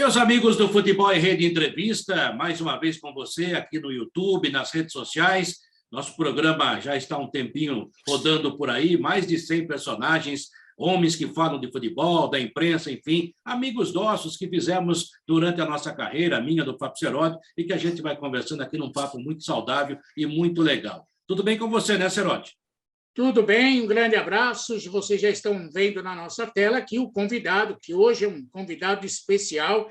Meus amigos do Futebol em Rede Entrevista, mais uma vez com você aqui no YouTube, nas redes sociais. Nosso programa já está há um tempinho rodando por aí, mais de 100 personagens, homens que falam de futebol, da imprensa, enfim, amigos nossos que fizemos durante a nossa carreira, a minha, do Fábio Cerotti, e que a gente vai conversando aqui num papo muito saudável e muito legal. Tudo bem com você, né, Cerotti? Tudo bem, um grande abraço. Vocês já estão vendo na nossa tela aqui o convidado, que hoje é um convidado especial,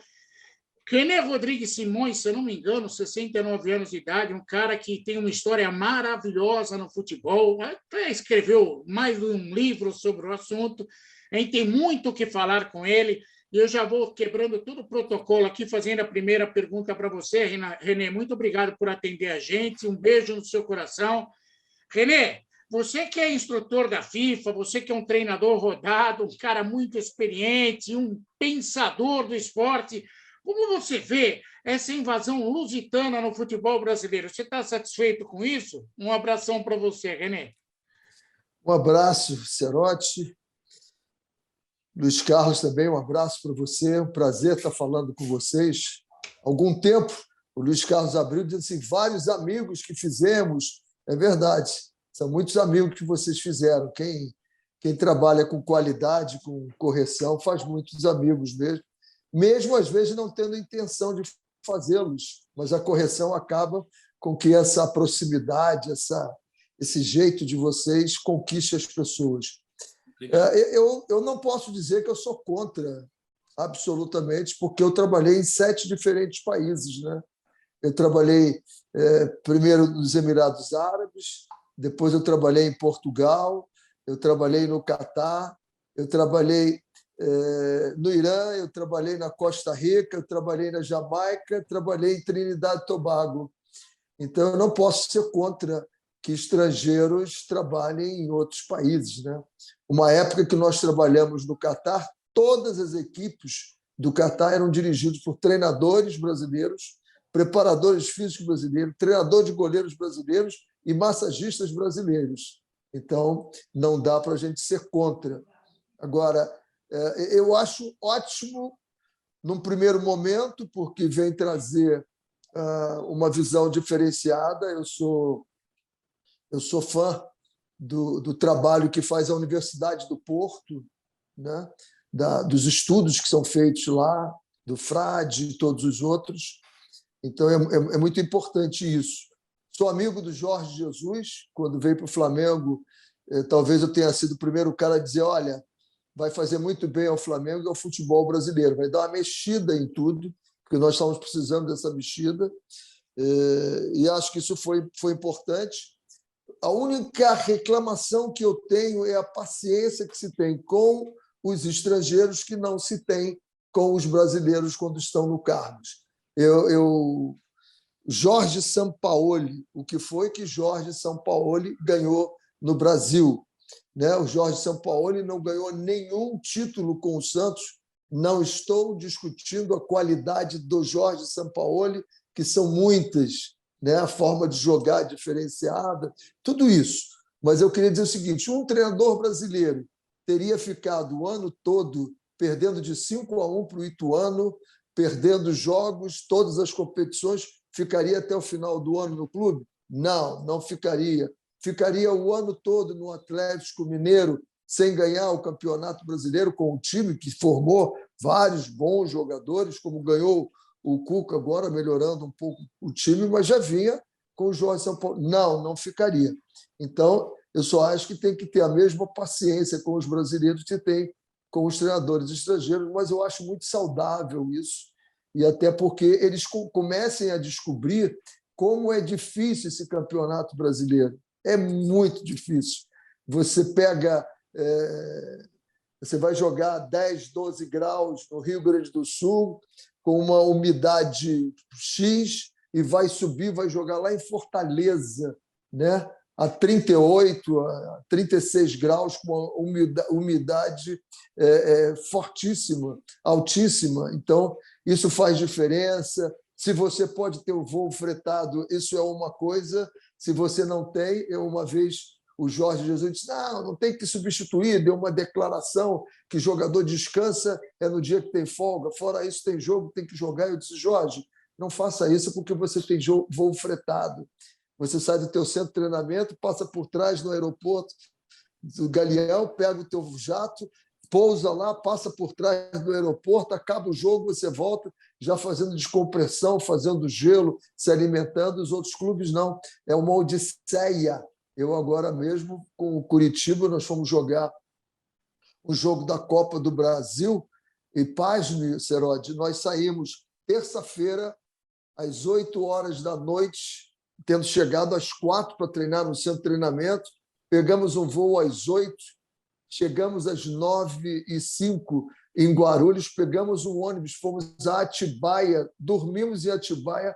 René Rodrigues Simões, se eu não me engano, 69 anos de idade, um cara que tem uma história maravilhosa no futebol, até escreveu mais de um livro sobre o assunto. A gente tem muito o que falar com ele, e eu já vou quebrando todo o protocolo aqui, fazendo a primeira pergunta para você, René. Muito obrigado por atender a gente, um beijo no seu coração. René, você que é instrutor da FIFA, você que é um treinador rodado, um cara muito experiente, um pensador do esporte, como você vê essa invasão lusitana no futebol brasileiro? Você está satisfeito com isso? Um abração para você, René. Um abraço, Cerotti. Luiz Carlos também, um abraço para você. Um prazer estar falando com vocês. Há algum tempo, o Luiz Carlos Abreu disse assim, vários amigos que fizemos. É verdade, são muitos amigos que vocês fizeram. Quem trabalha com qualidade, com correção, faz muitos amigos mesmo às vezes não tendo intenção de fazê-los, mas a correção acaba com que essa proximidade, esse jeito de vocês conquiste as pessoas. Eu não posso dizer que eu sou contra, absolutamente, porque eu trabalhei em 7 diferentes países, né? Eu trabalhei primeiro nos Emirados Árabes, depois eu trabalhei em Portugal, eu trabalhei no Catar, eu trabalhei no Irã, eu trabalhei na Costa Rica, eu trabalhei na Jamaica, trabalhei em Trinidad e Tobago. Então, eu não posso ser contra que estrangeiros trabalhem em outros países, né? Uma época que nós trabalhamos no Catar, todas as equipes do Catar eram dirigidas por treinadores brasileiros, preparadores físicos brasileiros, treinador de goleiros brasileiros e massagistas brasileiros. Então, não dá para a gente ser contra. Agora, eu acho ótimo, num primeiro momento, porque vem trazer uma visão diferenciada. Eu sou fã do trabalho que faz a Universidade do Porto, né? Dos estudos que são feitos lá, do Frade e todos os outros. Então, é muito importante isso. Sou amigo do Jorge Jesus. Quando veio para o Flamengo, talvez eu tenha sido o primeiro cara a dizer, olha, vai fazer muito bem ao Flamengo e ao futebol brasileiro, vai dar uma mexida em tudo, porque nós estamos precisando dessa mexida, e acho que isso foi importante. A única reclamação que eu tenho é a paciência que se tem com os estrangeiros que não se tem com os brasileiros quando estão no Carlos. Jorge Sampaoli, o que foi que Jorge Sampaoli ganhou no Brasil? Né? O Jorge Sampaoli não ganhou nenhum título com o Santos. Não estou discutindo a qualidade do Jorge Sampaoli, que são muitas, né? A forma de jogar diferenciada, tudo isso. Mas eu queria dizer o seguinte, um treinador brasileiro teria ficado o ano todo perdendo de 5-1 para o Ituano, perdendo jogos, todas as competições, ficaria até o final do ano no clube? Não, não ficaria. Ficaria o ano todo no Atlético Mineiro sem ganhar o Campeonato Brasileiro com um time que formou vários bons jogadores, como ganhou o Cuca agora, melhorando um pouco o time, mas já vinha com o Jorge Sampaoli. Não ficaria. Então, eu só acho que tem que ter a mesma paciência com os brasileiros que tem com os treinadores estrangeiros, mas eu acho muito saudável isso, e até porque eles comecem a descobrir como é difícil esse campeonato brasileiro. É muito difícil. Você vai jogar 10, 12 graus no Rio Grande do Sul, com uma umidade X, e vai subir, vai jogar lá em Fortaleza, né? A 38, a 36 graus, com uma umidade fortíssima, altíssima. Então, isso faz diferença. Se você pode ter o voo fretado, isso é uma coisa. Se você não tem, uma vez o Jorge Jesus disse, não tem que substituir, deu uma declaração que jogador descansa é no dia que tem folga, fora isso tem jogo, tem que jogar. Eu disse, Jorge, não faça isso porque você tem voo fretado. Você sai do teu centro de treinamento, passa por trás no aeroporto do Galeão, pega o teu jato, pousa lá, passa por trás do aeroporto, acaba o jogo, você volta já fazendo descompressão, fazendo gelo, se alimentando. Os outros clubes não. É uma odisseia. Eu agora mesmo, com o Curitiba, nós fomos jogar o jogo da Copa do Brasil e, pasme, Serode, nós saímos terça-feira às 8 horas da noite, tendo chegado às 4 para treinar no centro de treinamento, pegamos um voo às 8, chegamos às 9h05 em Guarulhos, pegamos um ônibus, fomos a Atibaia, dormimos em Atibaia,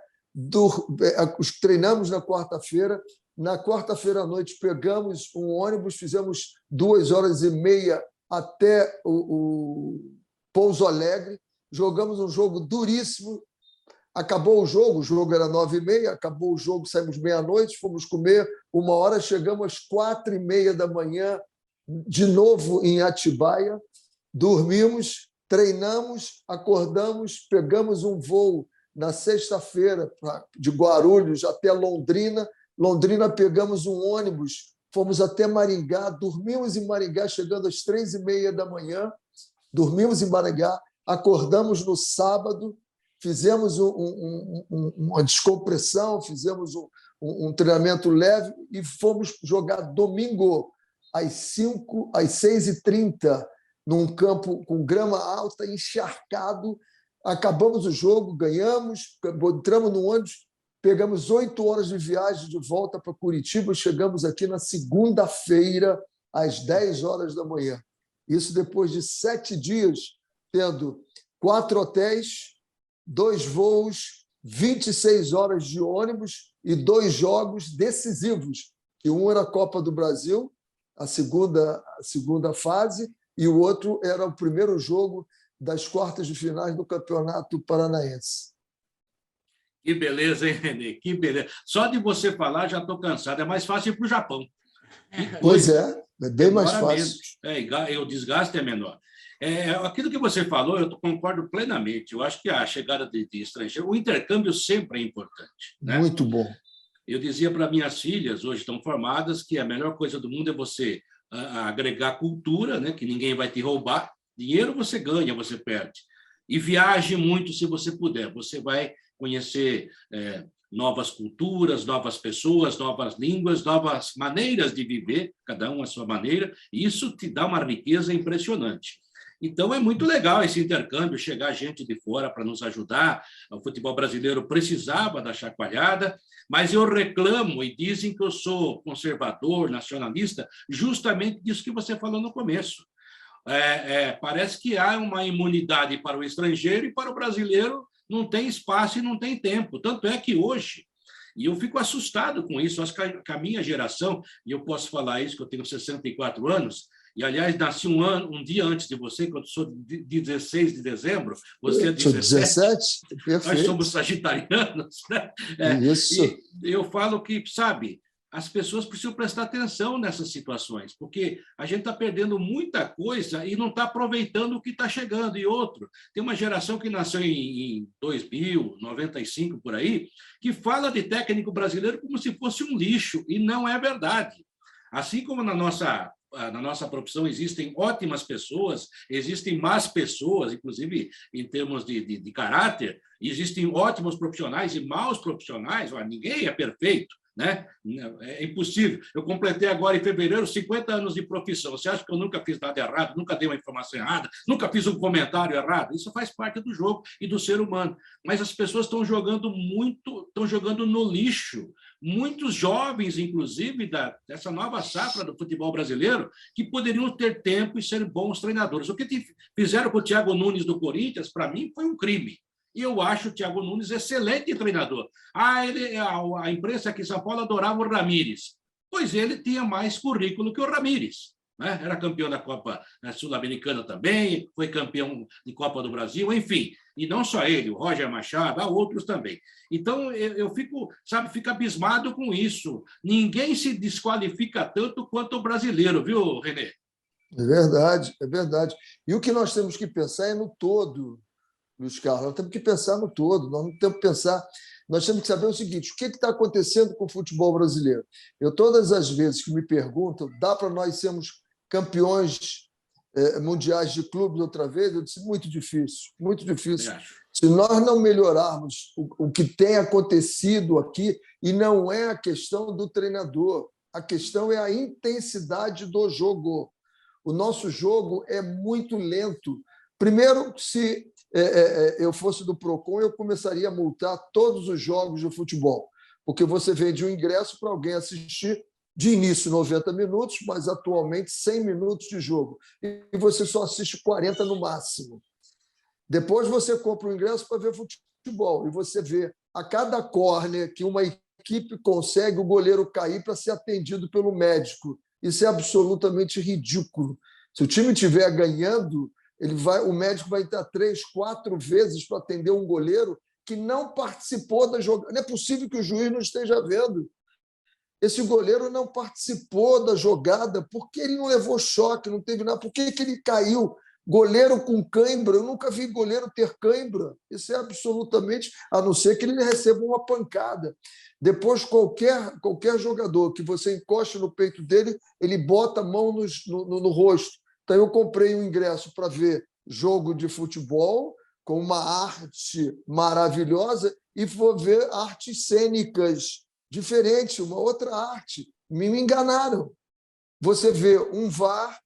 treinamos na quarta-feira. Na quarta-feira à noite, pegamos um ônibus, fizemos 2h30 até o Pouso Alegre, jogamos um jogo duríssimo. Acabou o jogo era 9h30, acabou o jogo, saímos meia-noite, fomos comer 1h, chegamos às 4h30 da manhã, de novo em Atibaia, dormimos, treinamos, acordamos, pegamos um voo na sexta-feira de Guarulhos até Londrina. Londrina, pegamos um ônibus, fomos até Maringá, dormimos em Maringá, chegando às 3h30 da manhã, dormimos em Maringá, acordamos no sábado, fizemos uma descompressão, fizemos um treinamento leve e fomos jogar domingo às 6h30, num campo com grama alta, encharcado. Acabamos o jogo, ganhamos, entramos no ônibus, pegamos 8 horas de viagem de volta para Curitiba, chegamos aqui na segunda-feira, às 10 horas da manhã. Isso depois de 7 dias, tendo 4 hotéis, 2 voos, 26 horas de ônibus e 2 jogos decisivos, que um era a Copa do Brasil, a segunda fase, e o outro era o primeiro jogo das quartas de finais do Campeonato Paranaense. Que beleza, hein, Renê? Que beleza. Só de você falar, já estou cansado. É mais fácil ir para o Japão. Pois é bem mais fácil. O desgaste é menor. Aquilo que você falou, eu concordo plenamente. Eu acho que a chegada de estrangeiro, o intercâmbio sempre é importante. Né? Muito bom. Eu dizia para minhas filhas, hoje estão formadas, que a melhor coisa do mundo é você agregar cultura, né? Que ninguém vai te roubar. Dinheiro você ganha, você perde. E viaje muito se você puder. Você vai conhecer novas culturas, novas pessoas, novas línguas, novas maneiras de viver, cada um à sua maneira, e isso te dá uma riqueza impressionante. Então, é muito legal esse intercâmbio, chegar gente de fora para nos ajudar. O futebol brasileiro precisava da chacoalhada, mas eu reclamo e dizem que eu sou conservador, nacionalista, justamente disso que você falou no começo. Parece que há uma imunidade para o estrangeiro e para o brasileiro não tem espaço e não tem tempo. Tanto é que hoje, e eu fico assustado com isso, acho que a minha geração, e eu posso falar isso, que eu tenho 64 anos, e, aliás, nasci um dia antes de você, que eu sou de 16 de dezembro, você é 17. Nós somos sagitarianos. Né? Isso. E eu falo que, sabe, as pessoas precisam prestar atenção nessas situações, porque a gente está perdendo muita coisa e não está aproveitando o que está chegando. E outro, tem uma geração que nasceu em 2000, 95, por aí, que fala de técnico brasileiro como se fosse um lixo, e não é verdade. Assim como na nossa profissão existem ótimas pessoas, existem más pessoas, inclusive em termos de caráter, existem ótimos profissionais e maus profissionais, ninguém é perfeito. Né? É impossível. Eu completei agora em fevereiro 50 anos de profissão. Você acha que eu nunca fiz nada errado, nunca dei uma informação errada, nunca fiz um comentário errado? Isso faz parte do jogo e do ser humano. Mas as pessoas estão jogando no lixo. Muitos jovens, inclusive, dessa nova safra do futebol brasileiro, que poderiam ter tempo e ser bons treinadores. O que fizeram com o Thiago Nunes do Corinthians, para mim, foi um crime. E eu acho o Thiago Nunes excelente treinador. A imprensa aqui em São Paulo adorava o Ramírez. Pois ele tinha mais currículo que o Ramírez. né? Era campeão da Copa Sul-Americana também, foi campeão de Copa do Brasil, enfim. E não só ele, o Roger Machado, há outros também. Então, eu fico abismado com isso. Ninguém se desqualifica tanto quanto o brasileiro, viu, Renê? É verdade, é verdade. E o que nós temos que pensar é no todo, Luiz Carlos. Nós temos que pensar no todo. Nós não temos que pensar. Nós temos que saber o seguinte: o que está acontecendo com o futebol brasileiro? Todas as vezes que me perguntam, dá para nós sermos campeões mundiais de clubes outra vez? Eu disse, muito difícil, muito difícil. Se nós não melhorarmos o que tem acontecido aqui, e não é a questão do treinador, a questão é a intensidade do jogo. O nosso jogo é muito lento. Primeiro, se eu fosse do PROCON, eu começaria a multar todos os jogos de futebol, porque você vende um ingresso para alguém assistir de início 90 minutos, mas atualmente 100 minutos de jogo, e você só assiste 40 no máximo. Depois você compra o ingresso para ver futebol, e você vê a cada córner que uma equipe consegue o goleiro cair para ser atendido pelo médico. Isso é absolutamente ridículo. Se o time estiver ganhando, o médico vai entrar 3, 4 vezes para atender um goleiro que não participou da jogada. Não é possível que o juiz não esteja vendo. Esse goleiro não participou da jogada, porque ele não levou choque, não teve nada. Por que ele caiu? Goleiro com cãibra, eu nunca vi goleiro ter cãibra. Isso é absolutamente, a não ser que ele receba uma pancada. Depois, qualquer jogador que você encoste no peito dele, ele bota a mão no rosto. Então, eu comprei um ingresso para ver jogo de futebol com uma arte maravilhosa e vou ver artes cênicas diferentes, uma outra arte. Me enganaram. Você vê um VAR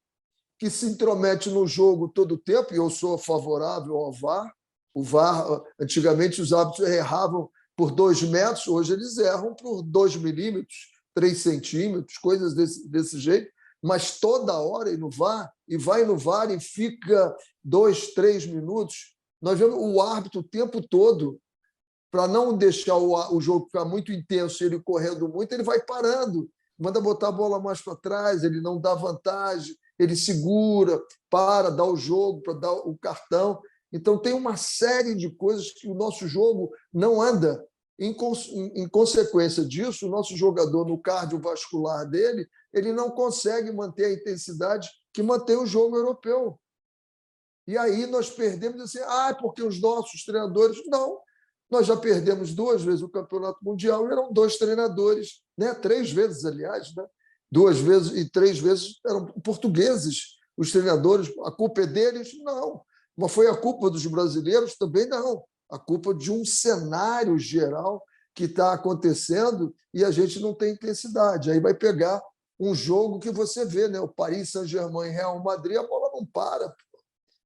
que se intromete no jogo todo o tempo, e eu sou favorável ao VAR. O VAR, antigamente, os árbitros erravam por 2 metros, hoje eles erram por 2 milímetros, 3 centímetros, coisas desse jeito, mas toda hora ir no VAR, e vai no VAR e fica 2, 3 minutos. Nós vemos o árbitro o tempo todo, para não deixar o jogo ficar muito intenso, ele correndo muito, ele vai parando, manda botar a bola mais para trás, ele não dá vantagem, ele segura, dá o jogo, para dar o cartão. Então, tem uma série de coisas que o nosso jogo não anda. Em consequência disso, o nosso jogador, no cardiovascular dele, ele não consegue manter a intensidade que mantém o jogo europeu. E aí nós perdemos assim, porque os nossos treinadores... Não, nós já perdemos 2 vezes o Campeonato Mundial e eram 2 treinadores, né? 3 vezes, aliás, né? 2 vezes e 3 vezes eram portugueses, os treinadores. A culpa é deles? Não. Mas foi a culpa dos brasileiros? Também não. A culpa de um cenário geral que está acontecendo e a gente não tem intensidade. Aí vai pegar um jogo que você vê, né? O Paris Saint-Germain e Real Madrid, a bola não para.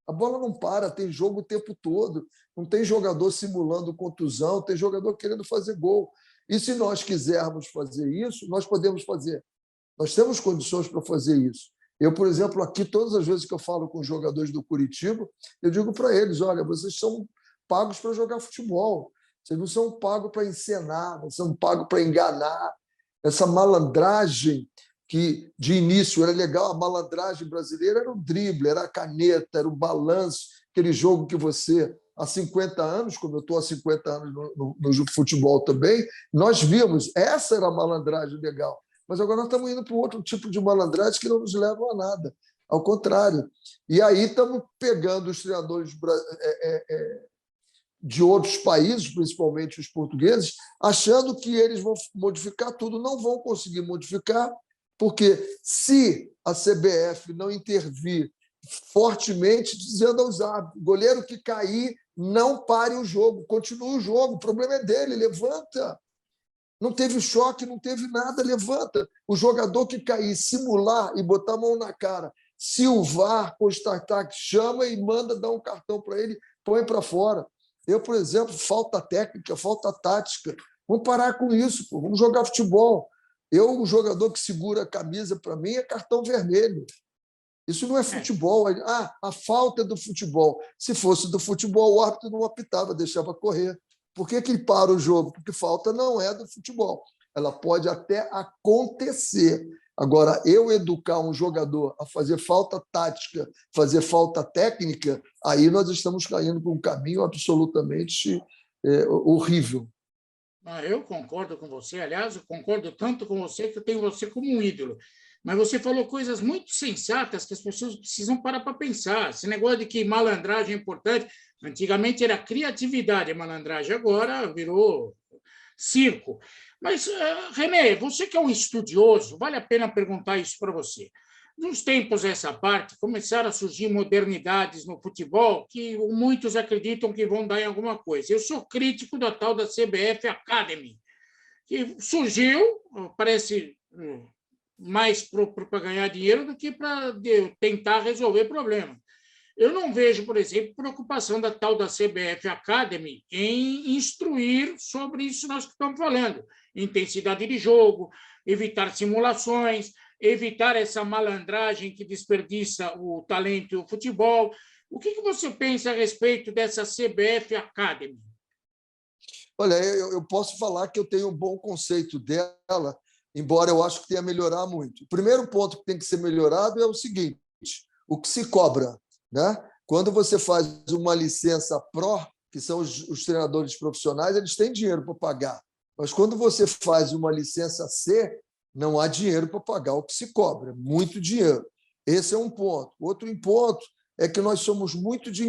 A bola não para, tem jogo o tempo todo. Não tem jogador simulando contusão, tem jogador querendo fazer gol. E se nós quisermos fazer isso, nós podemos fazer. Nós temos condições para fazer isso. Eu, por exemplo, aqui, todas as vezes que eu falo com os jogadores do Curitiba, eu digo para eles, olha, vocês são pagos para jogar futebol. Vocês não são pagos para encenar, não são pagos para enganar. Essa malandragem que, de início, era legal, a malandragem brasileira era o drible, era a caneta, era o balanço, aquele jogo que você, há 50 anos, como eu estou há 50 anos no futebol também, nós vimos, essa era a malandragem legal. Mas agora nós estamos indo para um outro tipo de malandragem que não nos leva a nada. Ao contrário. E aí estamos pegando os treinadores de outros países, principalmente os portugueses, achando que eles vão modificar tudo. Não vão conseguir modificar, porque se a CBF não intervir fortemente, dizendo aos árbitros, goleiro que cair, não pare o jogo, continue o jogo, o problema é dele, levanta. Não teve choque, não teve nada, levanta. O jogador que cair, simular e botar a mão na cara, se o VAR constatar que chama e manda dar um cartão para ele, põe para fora. Eu, por exemplo, falta técnica, falta tática. Vamos parar com isso, pô. Vamos jogar futebol. O jogador que segura a camisa, para mim, é cartão vermelho. Isso não é futebol. A falta é do futebol. Se fosse do futebol, o árbitro não apitava, deixava correr. Por que ele para o jogo? Porque falta não é do futebol. ela pode até acontecer. Agora, eu educar um jogador a fazer falta tática, fazer falta técnica, aí nós estamos caindo por um caminho absolutamente horrível. Eu concordo com você. Aliás, eu concordo tanto com você que eu tenho você como um ídolo. Mas você falou coisas muito sensatas que as pessoas precisam parar para pensar. Esse negócio de que malandragem é importante. Antigamente era criatividade a malandragem, agora virou circo. Mas, René, você que é um estudioso, vale a pena perguntar isso para você. Nos tempos essa parte, começaram a surgir modernidades no futebol que muitos acreditam que vão dar em alguma coisa. Eu sou crítico da tal da CBF Academy, que surgiu, parece mais para ganhar dinheiro do que para tentar resolver problemas. Eu não vejo, por exemplo, preocupação da tal da CBF Academy em instruir sobre isso que nós estamos falando. Intensidade de jogo, evitar simulações, evitar essa malandragem que desperdiça o talento e o futebol. O que você pensa a respeito dessa CBF Academy? Olha, eu posso falar que eu tenho um bom conceito dela, embora eu acho que tenha a melhorar muito. O primeiro ponto que tem que ser melhorado é o seguinte: o que se cobra, né? Quando você faz uma licença pró, que são os treinadores profissionais, eles têm dinheiro para pagar. Mas quando você faz uma licença C, não há dinheiro para pagar o que se cobra, muito dinheiro. Esse é um ponto. Outro ponto é que nós somos muito de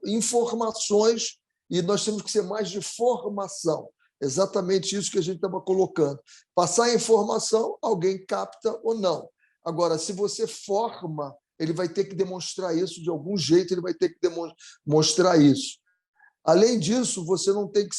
informações e nós temos que ser mais de formação. Exatamente isso que a gente estava colocando. Passar a informação, alguém capta ou não. Agora, se você forma, ele vai ter que demonstrar isso de algum jeito, ele vai ter que demonstrar isso. Além disso, você não tem que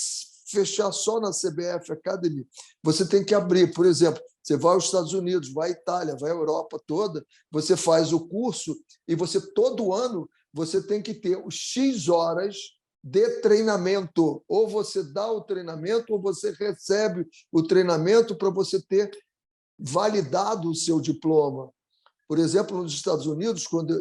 fechar só na CBF Academy, você tem que abrir. Por exemplo, você vai aos Estados Unidos, vai à Itália, vai à Europa toda, você faz o curso e você todo ano você tem que ter os X horas de treinamento. Ou você dá o treinamento ou você recebe o treinamento para você ter validado o seu diploma. Por exemplo, nos Estados Unidos, quando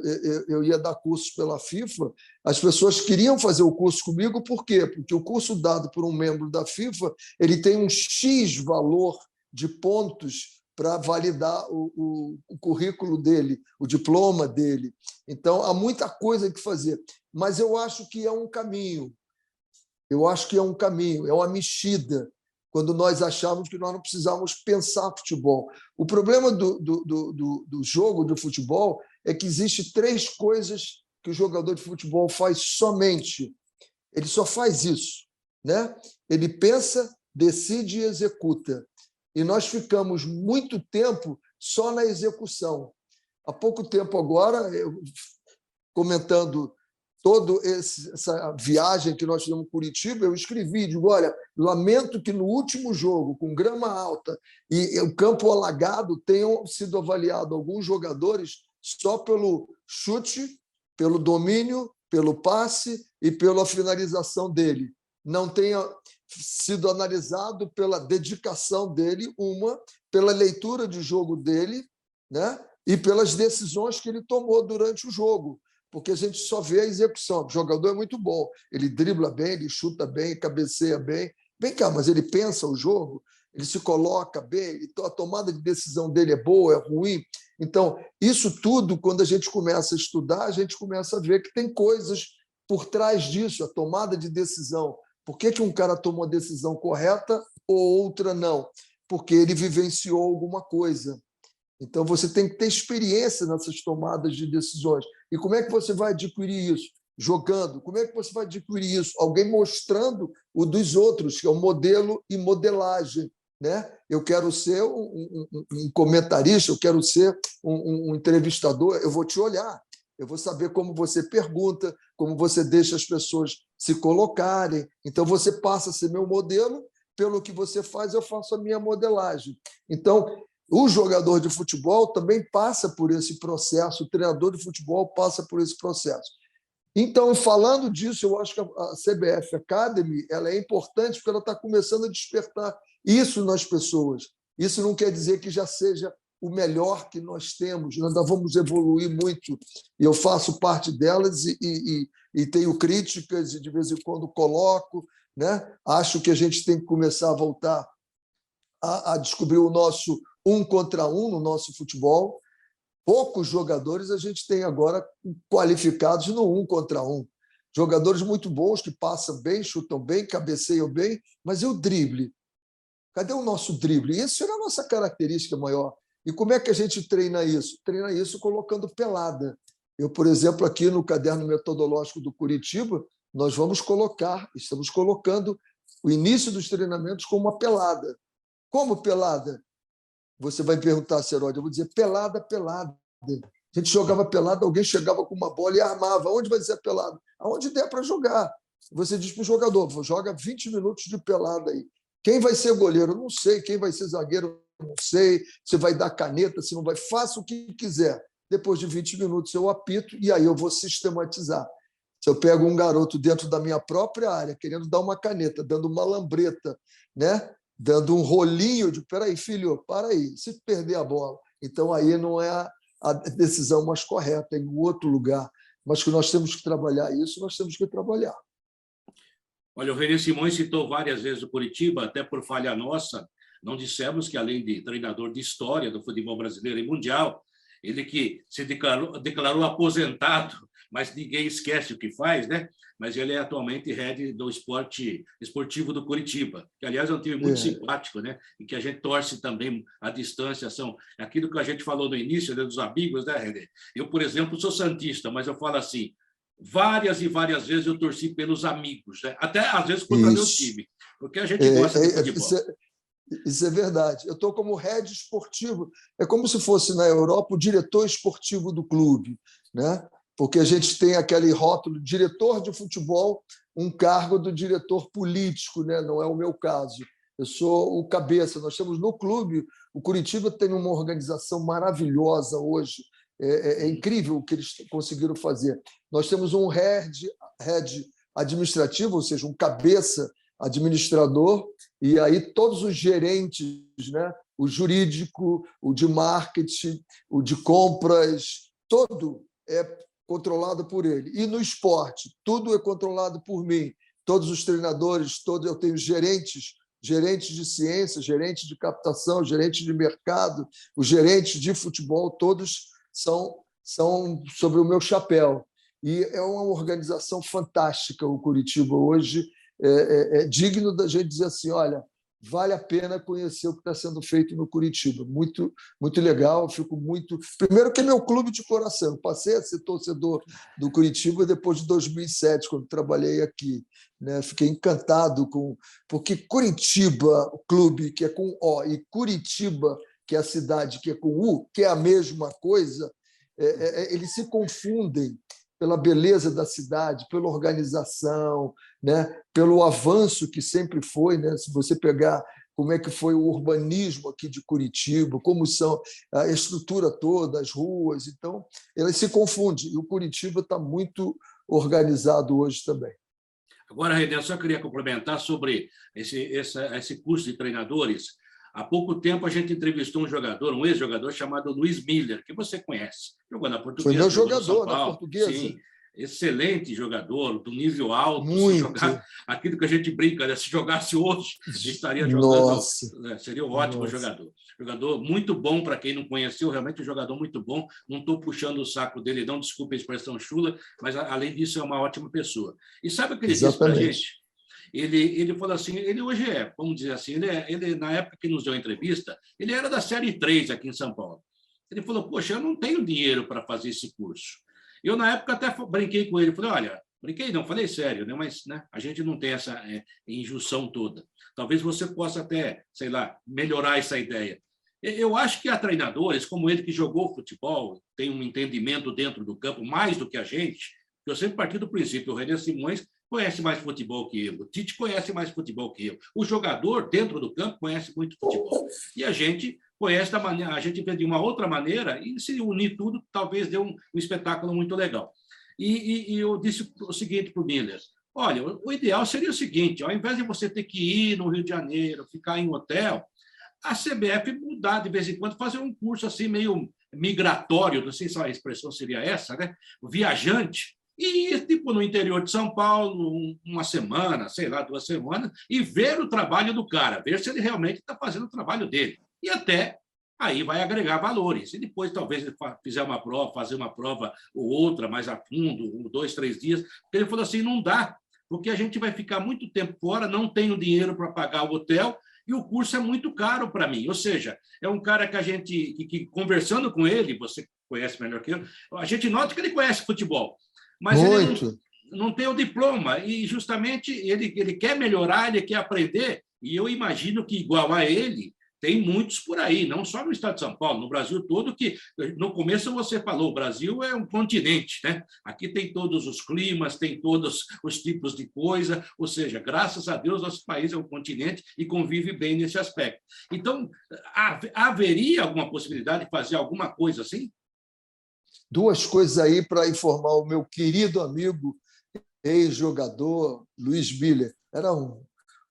eu ia dar cursos pela FIFA, as pessoas queriam fazer o curso comigo, por quê? Porque o curso dado por um membro da FIFA, ele tem um X valor de pontos para validar o currículo dele, o diploma dele. Então, há muita coisa que fazer. Mas eu acho que é um caminho. Eu acho que é um caminho, é uma mexida, quando nós achávamos que nós não precisávamos pensar futebol. O problema do jogo de futebol é que existem 3 coisas que o jogador de futebol faz somente. Ele só faz isso, né? Ele pensa, decide e executa. E nós ficamos muito tempo só na execução. Há pouco tempo agora, comentando toda essa viagem que nós fizemos em Curitiba, eu escrevi, digo, olha, lamento que no último jogo, com grama alta e o campo alagado, tenham sido avaliados alguns jogadores só pelo chute, pelo domínio, pelo passe e pela finalização dele. Não tenha sido analisado pela dedicação dele, pela leitura de jogo dele, né? E pelas decisões que ele tomou durante o jogo. Porque a gente só vê a execução. O jogador é muito bom, ele dribla bem, ele chuta bem, cabeceia bem. Vem cá, mas ele pensa o jogo, ele se coloca bem, a tomada de decisão dele é boa, é ruim. Então, isso tudo, quando a gente começa a estudar, a gente começa a ver que tem coisas por trás disso, a tomada de decisão. Por que um cara tomou a decisão correta ou outra não? Porque ele vivenciou alguma coisa. Então, você tem que ter experiência nessas tomadas de decisões. E como é que você vai adquirir isso? Jogando. Como é que você vai adquirir isso? Alguém mostrando o dos outros, que é o modelo e modelagem. Né? Eu quero ser um comentarista, eu quero ser um entrevistador, eu vou te olhar, eu vou saber como você pergunta, como você deixa as pessoas se colocarem. Então, você passa a ser meu modelo, pelo que você faz, eu faço a minha modelagem. Então, o jogador de futebol também passa por esse processo, o treinador de futebol passa por esse processo. Então, falando disso, eu acho que a CBF Academy ela é importante porque ela está começando a despertar isso nas pessoas. Isso não quer dizer que já seja o melhor que nós temos, nós ainda vamos evoluir muito. E eu faço parte delas e tenho críticas e de vez em quando coloco. Né? Acho que a gente tem que começar a voltar a descobrir o nosso 1 contra 1 no nosso futebol. Poucos jogadores a gente tem agora qualificados no 1 contra 1. Jogadores muito bons que passam bem, chutam bem, cabeceiam bem, mas e o drible? Cadê o nosso drible? Isso era a nossa característica maior. E como é que a gente treina isso? Treina isso colocando pelada. Eu, por exemplo, aqui no caderno metodológico do Curitiba, nós estamos colocando o início dos treinamentos com uma pelada. Como pelada? Você vai perguntar, Seródio, eu vou dizer pelada, pelada. A gente jogava pelada, alguém chegava com uma bola e armava. Onde vai ser a pelada? Aonde der para jogar. Você diz para o jogador, joga 20 minutos de pelada aí. Quem vai ser goleiro? Não sei. Quem vai ser zagueiro? Não sei. Você vai dar caneta, se não vai. Faça o que quiser. Depois de 20 minutos eu apito e aí eu vou sistematizar. Se eu pego um garoto dentro da minha própria área, querendo dar uma caneta, dando uma lambreta, né? Dando um rolinho de, peraí, filho, para aí, se perder a bola. Então, aí não é a decisão mais correta, é em outro lugar. Mas que nós temos que trabalhar isso, nós temos que trabalhar. Olha, o René Simões citou várias vezes o Curitiba, até por falha nossa, não dissemos que, além de treinador de história do futebol brasileiro e mundial, ele que se declarou aposentado, mas ninguém esquece o que faz, né? Mas ele é atualmente head do esportivo do Curitiba, que, aliás, é um time muito simpático, né? E que a gente torce também à distância. São aquilo que a gente falou no início, né, dos amigos, né, René? Eu, por exemplo, sou santista, mas eu falo assim, várias e várias vezes eu torci pelos amigos, né? Até às vezes contra meu time, porque a gente gosta de futebol. Isso é verdade. Eu estou como head esportivo. É como se fosse, na Europa, o diretor esportivo do clube, né? Porque a gente tem aquele rótulo diretor de futebol, um cargo do diretor político, né? Não é o meu caso. Eu sou o cabeça. Nós temos no clube, o Curitiba tem uma organização maravilhosa hoje. É incrível o que eles conseguiram fazer. Nós temos um head administrativo, ou seja, um cabeça administrador, e aí todos os gerentes, né? O jurídico, o de marketing, o de compras, todo é controlado por ele. E no esporte, tudo é controlado por mim. Todos os treinadores, eu tenho gerentes de ciência, gerentes de captação, gerentes de mercado, os gerentes de futebol, todos são sobre o meu chapéu. E é uma organização fantástica o Curitiba hoje. É digno da gente dizer assim, olha, vale a pena conhecer o que está sendo feito no Curitiba. Muito, muito legal. Eu fico muito... Primeiro que é meu clube de coração. Eu passei a ser torcedor do Curitiba depois de 2007, quando trabalhei aqui, né? Fiquei encantado porque Curitiba, o clube que é com O, e Curitiba, que é a cidade que é com U, que é a mesma coisa, eles se confundem pela beleza da cidade, pela organização, né? Pelo avanço que sempre foi, né? Se você pegar como é que foi o urbanismo aqui de Curitiba, como são a estrutura toda, as ruas, então elas se confundem. E o Curitiba está muito organizado hoje também. Agora, René, eu só queria complementar sobre esse curso de treinadores. Há pouco tempo a gente entrevistou um ex-jogador chamado Luiz Miller, que você conhece. Jogou na Portuguesa. Foi meu jogador na Portuguesa. Sim, excelente jogador, do nível alto. Muito. Se jogar, aquilo que a gente brinca, né? Se jogasse hoje, estaria jogando. Nossa. Seria um ótimo jogador. Jogador muito bom, para quem não conheceu, realmente um jogador muito bom. Não estou puxando o saco dele, não, desculpe a expressão chula, mas, além disso, é uma ótima pessoa. E sabe o que ele disse para a gente? Ele falou assim, ele hoje vamos dizer assim, ele, na época que nos deu a entrevista, ele era da Série 3 aqui em São Paulo. Ele falou, poxa, eu não tenho dinheiro para fazer esse curso. Eu, na época, até brinquei com ele, falei, olha, brinquei não, falei sério, né? Mas, né, a gente não tem essa injunção toda. Talvez você possa até, sei lá, melhorar essa ideia. Eu acho que há treinadores, como ele que jogou futebol, tem um entendimento dentro do campo, mais do que a gente, eu sempre parti do princípio, o René Simões conhece mais futebol que eu, o Tite conhece mais futebol que eu, o jogador dentro do campo conhece muito futebol. E a gente conhece da maneira, a gente vê de uma outra maneira, e se unir tudo, talvez dê um espetáculo muito legal. E eu disse o seguinte para o Miller, olha, o ideal seria o seguinte, ao invés de você ter que ir no Rio de Janeiro, ficar em hotel, a CBF mudar de vez em quando, fazer um curso assim meio migratório, não sei se a expressão seria essa, né? Viajante, e ir tipo, no interior de São Paulo, uma semana, sei lá, 2 semanas, e ver o trabalho do cara, ver se ele realmente está fazendo o trabalho dele. E até aí vai agregar valores. E depois, talvez, ele fizer uma prova, fazer uma prova ou outra mais a fundo, 2, 3 dias. Ele falou assim, não dá, porque a gente vai ficar muito tempo fora, não tenho dinheiro para pagar o hotel, e o curso é muito caro para mim. Ou seja, é um cara que a gente, que conversando com ele, você conhece melhor que eu, a gente nota que ele conhece futebol, mas Muito. ele não tem o diploma, e justamente ele quer melhorar, ele quer aprender, e eu imagino que, igual a ele, tem muitos por aí, não só no estado de São Paulo, no Brasil todo, que no começo você falou, o Brasil é um continente, né? Aqui tem todos os climas, tem todos os tipos de coisa, ou seja, graças a Deus, nosso país é um continente e convive bem nesse aspecto. Então, haveria alguma possibilidade de fazer alguma coisa assim? Duas coisas aí para informar o meu querido amigo, ex-jogador Luiz Miller. Era um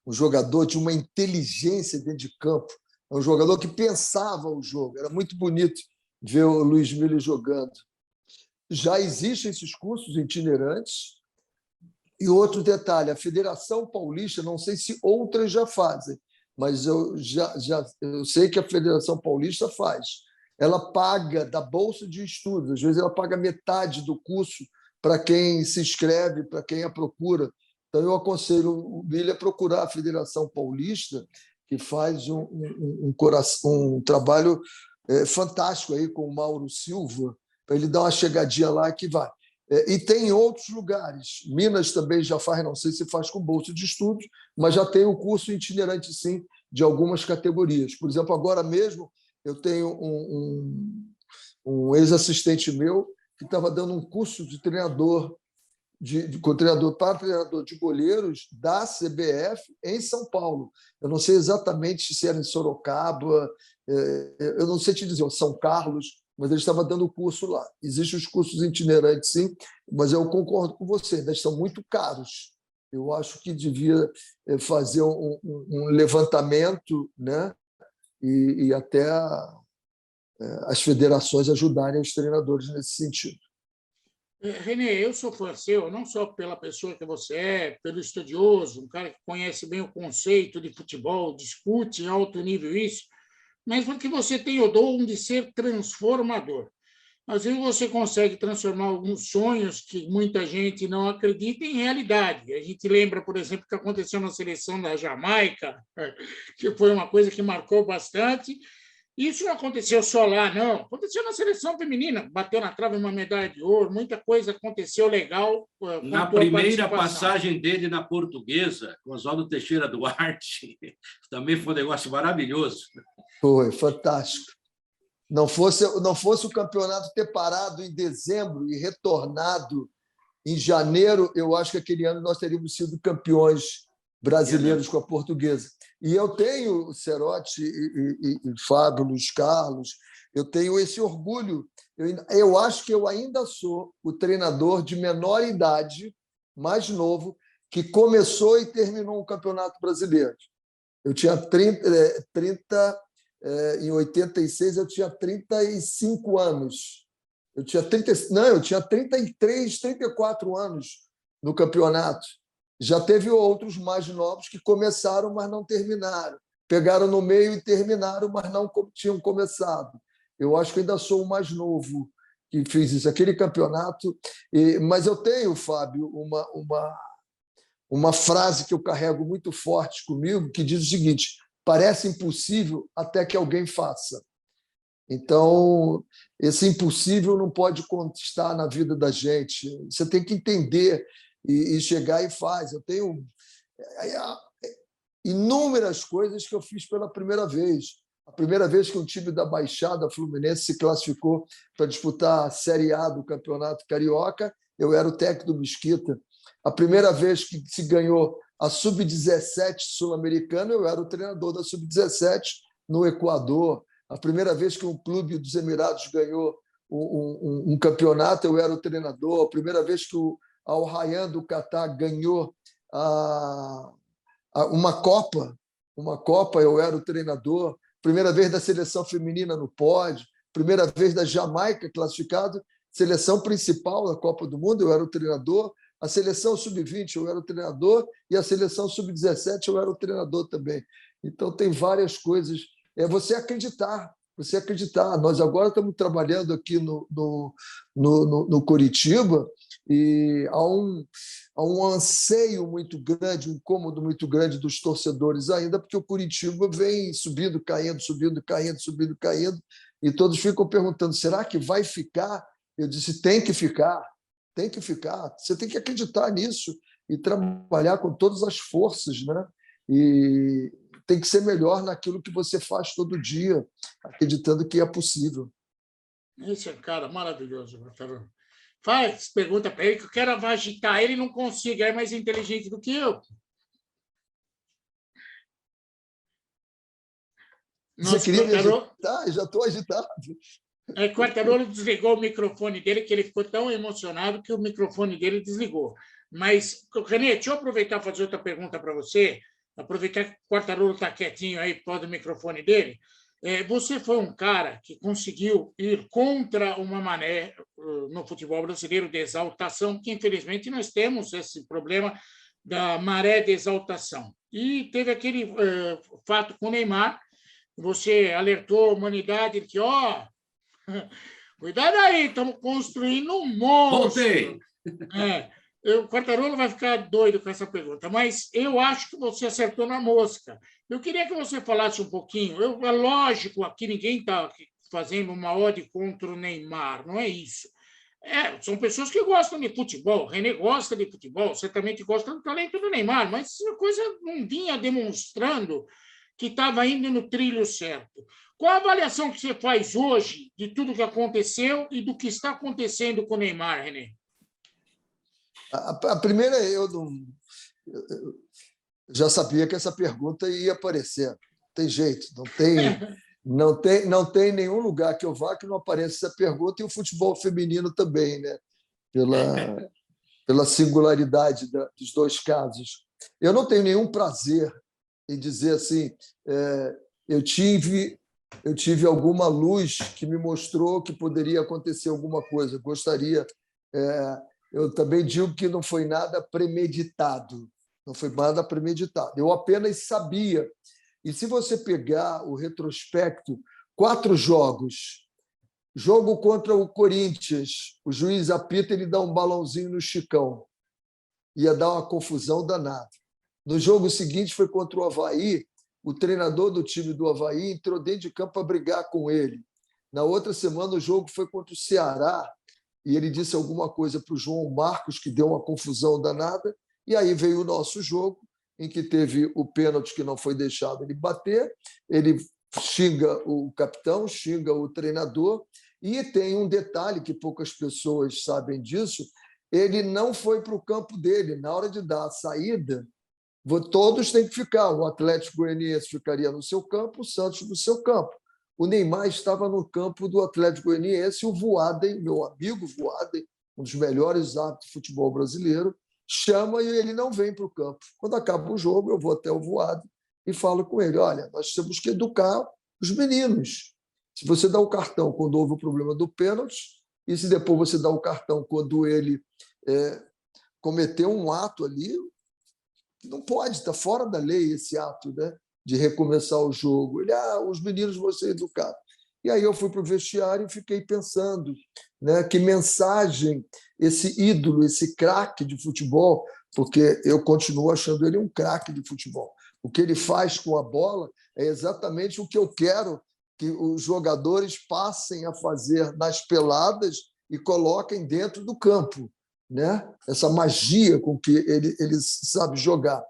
jogador de uma inteligência dentro de campo, é um jogador que pensava o jogo. Era muito bonito ver o Luiz Miller jogando. Já existem esses cursos itinerantes. E outro detalhe, a Federação Paulista, não sei se outras já fazem, mas eu sei que a Federação Paulista faz. Ela paga da bolsa de estudos, às vezes ela paga metade do curso para quem se inscreve, para quem a procura. Então, eu aconselho o Miller a procurar a Federação Paulista, que faz um trabalho fantástico aí com o Mauro Silva, para ele dar uma chegadinha lá que vai. E tem outros lugares. Minas também já faz, não sei se faz com bolsa de estudos, mas já tem o curso itinerante, sim, de algumas categorias. Por exemplo, agora mesmo, eu tenho um ex-assistente meu que estava dando um curso de treinador, para treinador de goleiros da CBF em São Paulo. Eu não sei exatamente se era em Sorocaba, eu não sei te dizer, São Carlos, mas ele estava dando o curso lá. Existem os cursos itinerantes, sim, mas eu concordo com você, ainda são muito caros. Eu acho que devia fazer um levantamento, né? E até as federações ajudarem os treinadores nesse sentido. Renê, eu sou fã seu, não só pela pessoa que você é, pelo estudioso, um cara que conhece bem o conceito de futebol, discute em alto nível isso, mas porque você tem o dom de ser transformador. Às vezes você consegue transformar alguns sonhos que muita gente não acredita em realidade. A gente lembra, por exemplo, o que aconteceu na seleção da Jamaica, que foi uma coisa que marcou bastante. Isso não aconteceu só lá, não. Aconteceu na seleção feminina. Bateu na trave uma medalha de ouro, muita coisa aconteceu legal. Na primeira passagem dele na Portuguesa, com Oswaldo Teixeira Duarte, também foi um negócio maravilhoso. Foi fantástico. Não fosse o campeonato ter parado em dezembro e retornado em janeiro, eu acho que aquele ano nós teríamos sido campeões brasileiros com a Portuguesa. E eu tenho, Cerotti e Fábio, Luiz Carlos, eu tenho esse orgulho. Eu acho que eu ainda sou o treinador de menor idade, mais novo, que começou e terminou um campeonato brasileiro. Eu tinha 30 em 86, eu tinha 35 anos. Eu tinha 33, 34 anos no campeonato. Já teve outros mais novos que começaram, mas não terminaram. Pegaram no meio e terminaram, mas não tinham começado. Eu acho que ainda sou o mais novo que fiz isso, aquele campeonato. Mas eu tenho, Fábio, uma frase que eu carrego muito forte comigo, que diz o seguinte: parece impossível até que alguém faça. Então, esse impossível não pode constar na vida da gente. Você tem que entender e chegar e faz. Eu tenho inúmeras coisas que eu fiz pela primeira vez. A primeira vez que um time da Baixada Fluminense se classificou para disputar a Série A do Campeonato Carioca, eu era o técnico do Mesquita. A primeira vez que se ganhou a Sub-17 sul-americana, eu era o treinador da Sub-17 no Equador. A primeira vez que um clube dos Emirados ganhou um campeonato, eu era o treinador. A primeira vez que o Al Rayyan do Catar ganhou uma Copa, eu era o treinador. Primeira vez da seleção feminina no pódio, primeira vez da Jamaica classificado, seleção principal da Copa do Mundo, eu era o treinador, a seleção sub-20 eu era o treinador e a seleção sub-17 eu era o treinador também. Então, tem várias coisas. É você acreditar, você acreditar. Nós agora estamos trabalhando aqui no Coritiba e há um anseio muito grande, um incômodo muito grande dos torcedores ainda, porque o Coritiba vem subindo, caindo, subindo, caindo, subindo, caindo, e todos ficam perguntando, será que vai ficar? Eu disse, tem que ficar, tem que ficar. Você tem que acreditar nisso e trabalhar com todas as forças, né? E tem que ser melhor naquilo que você faz todo dia, acreditando que é possível. Esse é um cara maravilhoso, professor. Faz pergunta para ele, que eu quero agitar ele, não consigo, é mais inteligente do que eu. Você queria me agitar? Já estou agitado. Quartarolo desligou o microfone dele, que ele ficou tão emocionado que o microfone dele desligou. Mas, René, deixa eu aproveitar e fazer outra pergunta para você, aproveitar que o Quartarolo está quietinho aí, pode o microfone dele. Você foi um cara que conseguiu ir contra uma maré no futebol brasileiro de exaltação, que infelizmente nós temos esse problema da maré de exaltação. E teve aquele fato com o Neymar, você alertou a humanidade que, cuidado aí, estamos construindo um monstro. Voltei! O Quartarolo vai ficar doido com essa pergunta, mas eu acho que você acertou na mosca. Eu queria que você falasse um pouquinho. É lógico, aqui ninguém está fazendo uma ode contra o Neymar, não é isso. São pessoas que gostam de futebol. O René gosta de futebol, você também que gosta do talento do Neymar, mas a coisa não vinha demonstrando que estava indo no trilho certo. Qual a avaliação que você faz hoje de tudo que aconteceu e do que está acontecendo com o Neymar, René? A primeira, eu já sabia que essa pergunta ia aparecer. Não tem jeito, não tem nenhum lugar que eu vá que não apareça essa pergunta, e o futebol feminino também, né? Pela singularidade dos dois casos. Eu não tenho nenhum prazer em dizer assim, eu tive alguma luz que me mostrou que poderia acontecer alguma coisa. Gostaria... Eu também digo que não foi nada premeditado. Não foi nada premeditado. Eu apenas sabia. E se você pegar o retrospecto, 4 jogos. Jogo contra o Corinthians, o juiz apita, ele dá um balãozinho no Chicão. Ia dar uma confusão danada. No jogo seguinte foi contra o Avaí, o treinador do time do Avaí entrou dentro de campo para brigar com ele. Na outra semana, o jogo foi contra o Ceará, e ele disse alguma coisa para o João Marcos, que deu uma confusão danada, e aí veio o nosso jogo, em que teve o pênalti que não foi deixado ele bater, ele xinga o capitão, xinga o treinador, e tem um detalhe que poucas pessoas sabem disso, ele não foi para o campo dele. Na hora de dar a saída, todos têm que ficar, o Atlético Goianiense ficaria no seu campo, o Santos no seu campo. O Neymar estava no campo do Atlético Goianiense e o Voaden, meu amigo Voaden, um dos melhores árbitros de futebol brasileiro, chama e ele não vem para o campo. Quando acaba o jogo, eu vou até o Voaden e falo com ele, olha, nós temos que educar os meninos. Se você dá o cartão quando houve o problema do pênalti, e se depois você dá o cartão quando ele cometeu um ato ali, não pode, está fora da lei esse ato, né? De recomeçar o jogo. Ele, os meninos vão ser educados. E aí eu fui para o vestiário e fiquei pensando, né, que mensagem esse ídolo, esse craque de futebol, porque eu continuo achando ele um craque de futebol. O que ele faz com a bola é exatamente o que eu quero que os jogadores passem a fazer nas peladas e coloquem dentro do campo, né? Essa magia com que ele sabe jogar.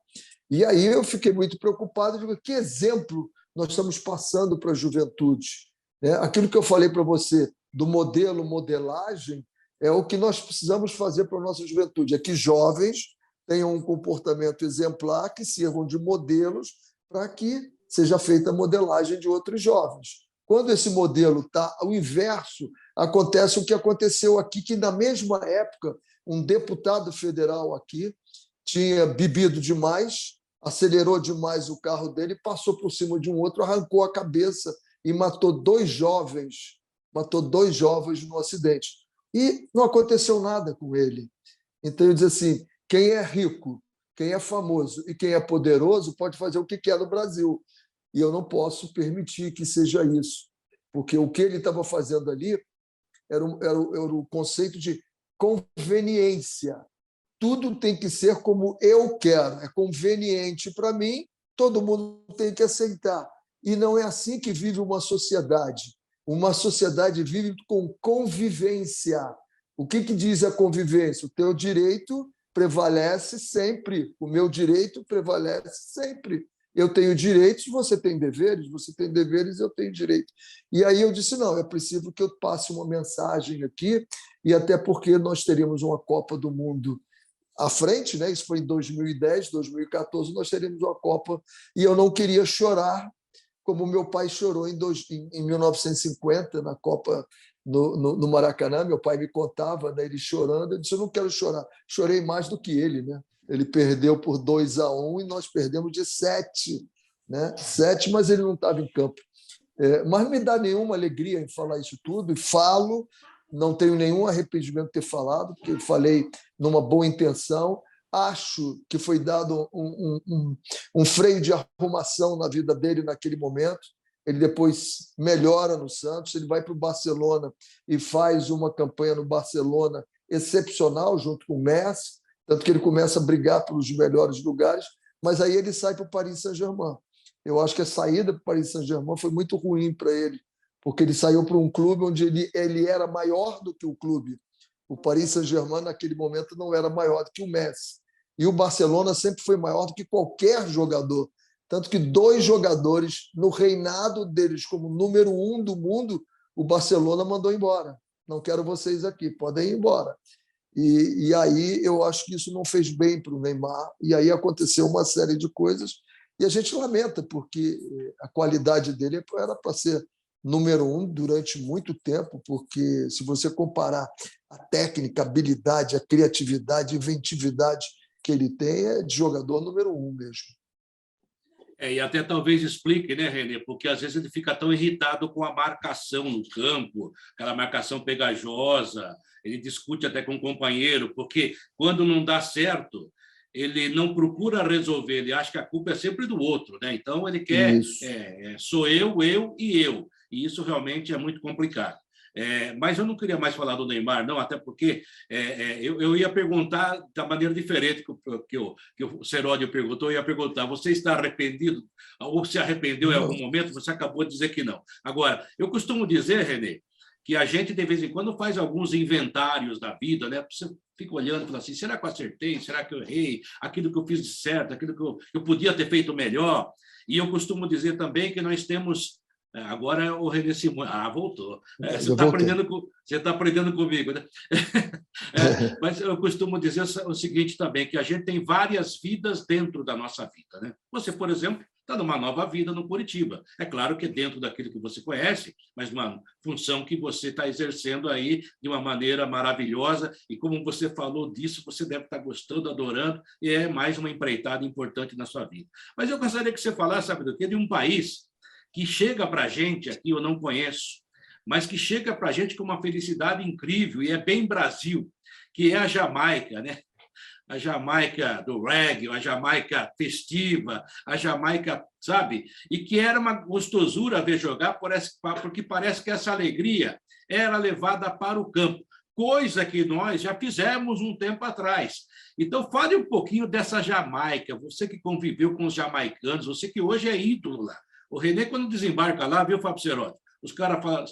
E aí eu fiquei muito preocupado, digo, que exemplo nós estamos passando para a juventude? Aquilo que eu falei para você do modelo, modelagem, é o que nós precisamos fazer para a nossa juventude, é que jovens tenham um comportamento exemplar, que sirvam de modelos para que seja feita a modelagem de outros jovens. Quando esse modelo está ao inverso, acontece o que aconteceu aqui, que na mesma época um deputado federal aqui tinha bebido demais, acelerou demais o carro dele, passou por cima de um outro, arrancou a cabeça e matou 2 jovens no acidente. E não aconteceu nada com ele. Então, eu disse assim, quem é rico, quem é famoso e quem é poderoso pode fazer o que quer no Brasil. E eu não posso permitir que seja isso, porque o que ele estava fazendo ali era o conceito de conveniência. Tudo tem que ser como eu quero, é conveniente para mim, todo mundo tem que aceitar. E não é assim que vive uma sociedade. Uma sociedade vive com convivência. O que diz a convivência? O teu direito prevalece sempre, o meu direito prevalece sempre. Eu tenho direitos, você tem deveres, eu tenho direito. E aí eu disse, não, é preciso que eu passe uma mensagem aqui, e até porque nós teríamos uma Copa do Mundo à frente, né? Isso foi em 2010, 2014, nós teríamos uma Copa, e eu não queria chorar como meu pai chorou em 1950, na Copa no Maracanã. Meu pai me contava, né, ele chorando. Eu disse, eu não quero chorar. Chorei mais do que ele, né? Ele perdeu por 2-1 e nós perdemos de 7, né? 7, mas ele não estava em campo. Mas não me dá nenhuma alegria em falar isso tudo, e falo, não tenho nenhum arrependimento de ter falado, porque eu falei numa boa intenção. Acho que foi dado um freio de arrumação na vida dele naquele momento. Ele depois melhora no Santos, ele vai para o Barcelona e faz uma campanha no Barcelona excepcional, junto com o Messi, tanto que ele começa a brigar pelos melhores lugares, mas aí ele sai para o Paris Saint-Germain. Eu acho que a saída para o Paris Saint-Germain foi muito ruim para ele, porque ele saiu para um clube onde ele era maior do que o clube. O Paris Saint-Germain, naquele momento, não era maior do que o Messi. E o Barcelona sempre foi maior do que qualquer jogador. Tanto que 2 jogadores, no reinado deles como número 1 do mundo, o Barcelona mandou embora. Não quero vocês aqui, podem ir embora. E aí eu acho que isso não fez bem para o Neymar. E aí aconteceu uma série de coisas. E a gente lamenta, porque a qualidade dele era para ser número 1 durante muito tempo, porque se você comparar a técnica, a habilidade, a criatividade, a inventividade que ele tem, é de jogador número 1 mesmo. E até talvez explique, né, Renê? Porque às vezes ele fica tão irritado com a marcação no campo, aquela marcação pegajosa, ele discute até com o companheiro, porque quando não dá certo, ele não procura resolver, ele acha que a culpa é sempre do outro, né? Então ele quer, sou eu e eu. E isso realmente é muito complicado. Mas eu não queria mais falar do Neymar, não, até porque eu ia perguntar da maneira diferente que o Seródio perguntou. Eu ia perguntar, você está arrependido ou se arrependeu em algum momento? Você acabou de dizer que não. Agora, eu costumo dizer, Renê, que a gente, de vez em quando, faz alguns inventários da vida, né? Você fica olhando e fala assim, será que eu acertei? Será que eu errei? Aquilo que eu fiz de certo, aquilo que eu podia ter feito melhor? E eu costumo dizer também que nós temos... Agora o Renê Simões... voltou. Você está aprendendo comigo, né? Mas eu costumo dizer o seguinte também, que a gente tem várias vidas dentro da nossa vida, né? Você, por exemplo, está numa nova vida no Curitiba. É claro que dentro daquilo que você conhece, mas uma função que você está exercendo aí de uma maneira maravilhosa, e como você falou disso, você deve estar gostando, adorando, e é mais uma empreitada importante na sua vida. Mas eu gostaria que você falasse, sabe do quê? De um país que chega para a gente, aqui eu não conheço, mas que chega para a gente com uma felicidade incrível, e é bem Brasil, que é a Jamaica, né? A Jamaica do reggae, a Jamaica festiva, a Jamaica, sabe? E que era uma gostosura ver jogar, porque parece que essa alegria era levada para o campo, coisa que nós já fizemos um tempo atrás. Então, fale um pouquinho dessa Jamaica, você que conviveu com os jamaicanos, você que hoje é ídolo lá. O Renê, quando desembarca lá, viu, Fábio Seródio? Os caras falam,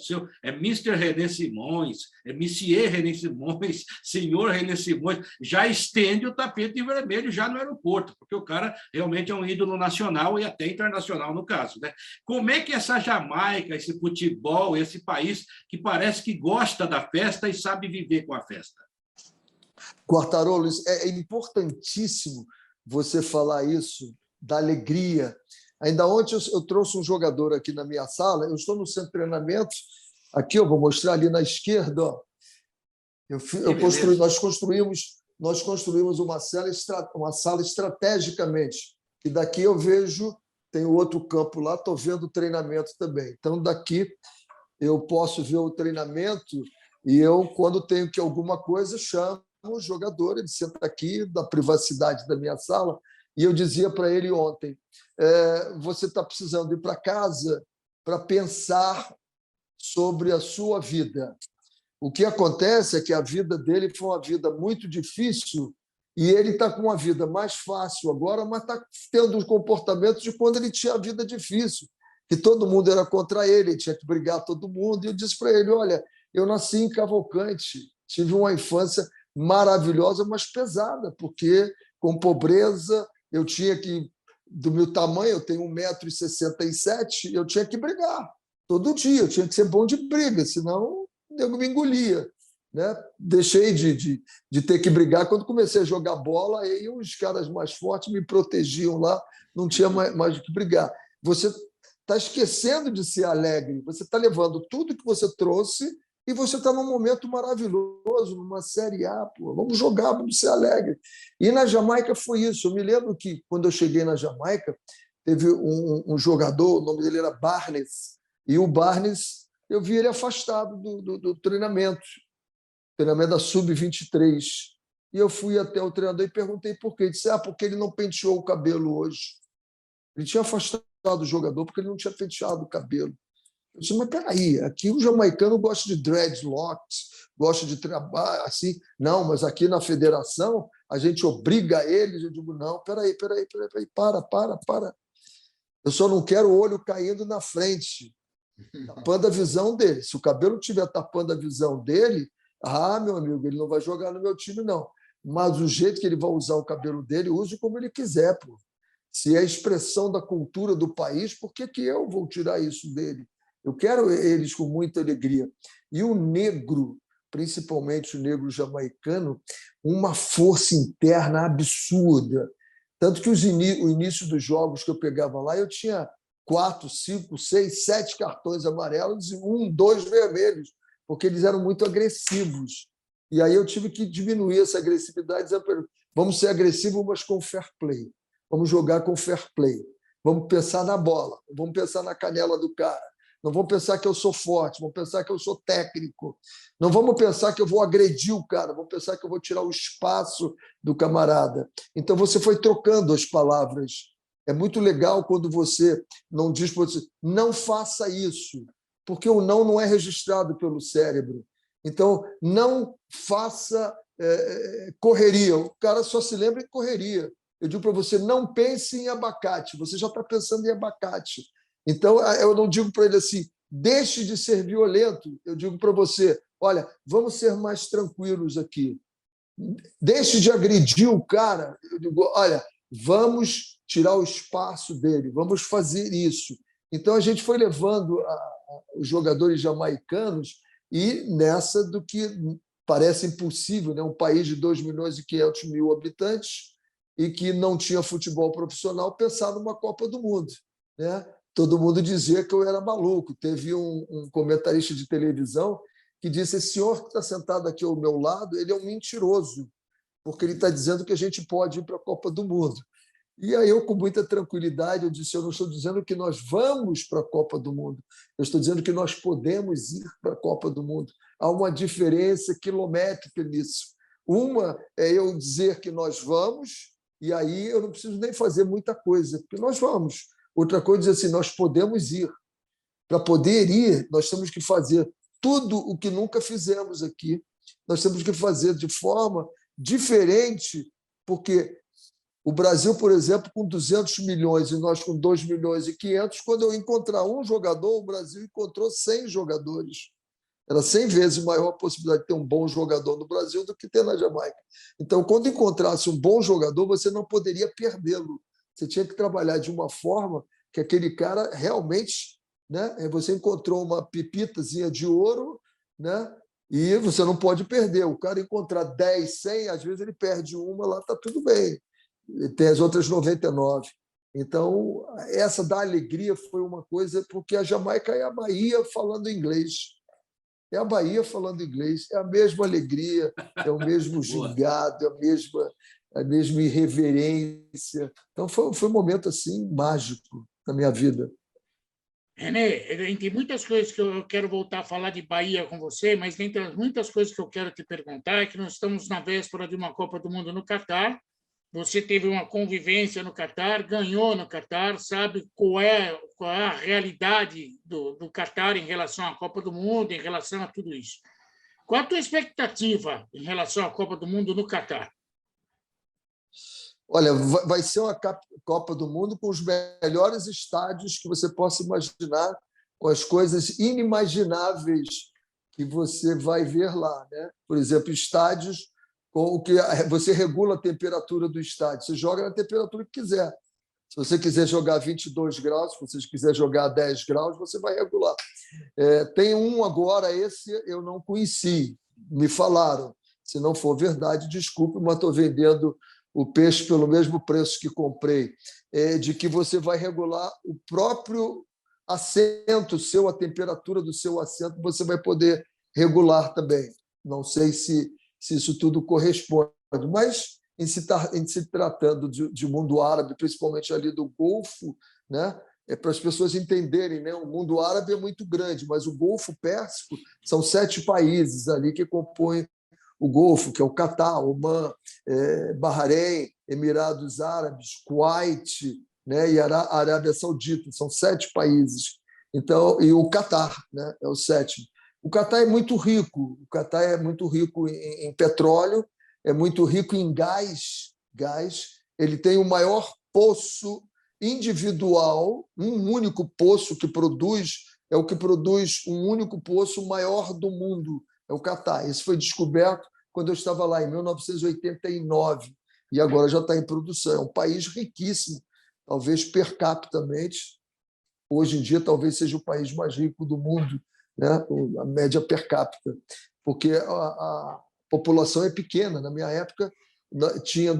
é Mr. René Simões, é Monsieur René Simões, Senhor René Simões, já estende o tapete vermelho já no aeroporto, porque o cara realmente é um ídolo nacional e até internacional no caso, né? Como é que essa Jamaica, esse futebol, esse país que parece que gosta da festa e sabe viver com a festa? Quartarolo, é importantíssimo você falar isso, da alegria. Ainda ontem eu trouxe um jogador aqui na minha sala, eu estou no centro de treinamento, aqui eu vou mostrar ali na esquerda, ó. Nós construímos uma sala estrategicamente, e daqui eu vejo, tem outro campo lá, estou vendo o treinamento também. Então, daqui eu posso ver o treinamento E eu, quando tenho que alguma coisa, chamo o jogador, ele senta aqui, na privacidade da minha sala, e eu dizia para ele ontem, você está precisando ir para casa para pensar sobre a sua vida. O que acontece é que a vida dele foi uma vida muito difícil e ele está com uma vida mais fácil agora, mas está tendo os comportamentos de quando ele tinha a vida difícil, que todo mundo era contra ele, ele tinha que brigar todo mundo. E eu disse para ele, olha, eu nasci em Cavalcante, tive uma infância maravilhosa, mas pesada, porque com pobreza eu tinha que, do meu tamanho, eu tenho 1,67 m, eu tinha que brigar todo dia, eu tinha que ser bom de briga, senão eu me engolia. Né? Deixei de ter que brigar quando comecei a jogar bola, aí os caras mais fortes me protegiam lá, não tinha mais o que brigar. Você está esquecendo de ser alegre, você está levando tudo que você trouxe e você está num momento maravilhoso, numa Série A, pô. Vamos jogar, vamos ser alegre. E na Jamaica foi isso. Eu me lembro que, quando eu cheguei na Jamaica, teve um jogador, o nome dele era Barnes, e o Barnes, eu vi ele afastado do treinamento da Sub-23. E eu fui até o treinador e perguntei por quê. Ele disse, porque ele não penteou o cabelo hoje. Ele tinha afastado o jogador porque ele não tinha penteado o cabelo. Eu disse, mas peraí, aqui o jamaicano gosta de dreadlocks, gosta de trabalho, assim. Não, mas aqui na federação a gente obriga eles. Eu digo, não, peraí, para. Eu só não quero o olho caindo na frente, tapando a visão dele. Se o cabelo estiver tapando a visão dele, meu amigo, ele não vai jogar no meu time, não. Mas o jeito que ele vai usar o cabelo dele, use como ele quiser, pô. Se é a expressão da cultura do país, por que eu vou tirar isso dele? Eu quero eles com muita alegria. E o negro, principalmente o negro jamaicano, uma força interna absurda. Tanto que o início dos jogos que eu pegava lá, eu tinha 4, 5, 6, 7 cartões amarelos e 1, 2 vermelhos, porque eles eram muito agressivos. E aí eu tive que diminuir essa agressividade, dizendo para eles, vamos ser agressivos, mas com fair play. Vamos jogar com fair play. Vamos pensar na bola, vamos pensar na canela do cara. Não vamos pensar que eu sou forte, vamos pensar que eu sou técnico. Não vamos pensar que eu vou agredir o cara, vamos pensar que eu vou tirar o espaço do camarada. Então, você foi trocando as palavras. É muito legal quando você não diz para você, não faça isso, porque o não é registrado pelo cérebro. Então, não faça correria. O cara só se lembra em correria. Eu digo para você, não pense em abacate, você já está pensando em abacate. Então, eu não digo para ele assim, deixe de ser violento. Eu digo para você, olha, vamos ser mais tranquilos aqui. Deixe de agredir o cara. Eu digo, olha, vamos tirar o espaço dele, vamos fazer isso. Então, a gente foi levando os jogadores jamaicanos e nessa do que parece impossível, né? Um país de 2.500.000 habitantes e que não tinha futebol profissional, pensar numa Copa do Mundo, né? Todo mundo dizia que eu era maluco. Teve um comentarista de televisão que disse, esse senhor que está sentado aqui ao meu lado, ele é um mentiroso, porque ele está dizendo que a gente pode ir para a Copa do Mundo. E aí eu, com muita tranquilidade, eu disse, eu não estou dizendo que nós vamos para a Copa do Mundo, eu estou dizendo que nós podemos ir para a Copa do Mundo. Há uma diferença quilométrica nisso. Uma é eu dizer que nós vamos, e aí eu não preciso nem fazer muita coisa, porque nós vamos. Outra coisa é dizer assim, nós podemos ir. Para poder ir, nós temos que fazer tudo o que nunca fizemos aqui. Nós temos que fazer de forma diferente, porque o Brasil, por exemplo, com 200 milhões e nós com 2.500.000, quando eu encontrar um jogador, o Brasil encontrou 100 jogadores. Era 100 vezes maior a possibilidade de ter um bom jogador no Brasil do que ter na Jamaica. Então, quando encontrasse um bom jogador, você não poderia perdê-lo. Você tinha que trabalhar de uma forma que aquele cara realmente, né? Você encontrou uma pepitazinha de ouro, né? E você não pode perder. O cara encontrar 10, 100, às vezes ele perde uma, lá está tudo bem. Tem as outras 99. Então, essa da alegria foi uma coisa, porque a Jamaica é a Bahia falando inglês. É a Bahia falando inglês, é a mesma alegria, é o mesmo gingado, é a mesma irreverência. Então, foi um momento assim mágico na minha vida. René, tem muitas coisas que eu quero voltar a falar de Bahia com você, mas dentre as muitas coisas que eu quero te perguntar é que nós estamos na véspera de uma Copa do Mundo no Catar. Você teve uma convivência no Catar, ganhou no Catar, sabe qual é a realidade do Catar em relação à Copa do Mundo, em relação a tudo isso. Qual a tua expectativa em relação à Copa do Mundo no Catar? Olha, vai ser uma Copa do Mundo com os melhores estádios que você possa imaginar, com as coisas inimagináveis que você vai ver lá, né? Por exemplo, estádios com o que você regula a temperatura do estádio, você joga na temperatura que quiser. Se você quiser jogar 22 graus, se você quiser jogar 10 graus, você vai regular. Tem um agora, esse eu não conheci, me falaram. Se não for verdade, desculpe, mas estou vendendo o peixe pelo mesmo preço que comprei, de que você vai regular o próprio assento seu, a temperatura do seu assento, você vai poder regular também. Não sei se isso tudo corresponde, mas em se tratando de mundo árabe, principalmente ali do Golfo, né? Para as pessoas entenderem, né? O mundo árabe é muito grande, mas o Golfo Pérsico são 7 países ali que compõem o Golfo, que é o Catar, Omã, Bahrein, Emirados Árabes, Kuwait, né? E Arábia Saudita, são 7 países. Então, e o Catar, né? É o 7º. O Catar é muito rico, em petróleo, é muito rico em gás. Ele tem o maior poço individual, um único poço que produz, é o que produz um único poço maior do mundo, é o Catar. Isso foi descoberto quando eu estava lá, em 1989, e agora já está em produção. É um país riquíssimo, talvez per capitamente. Hoje em dia, talvez seja o país mais rico do mundo, né? A média per capita, porque a população é pequena. Na minha época, tinha,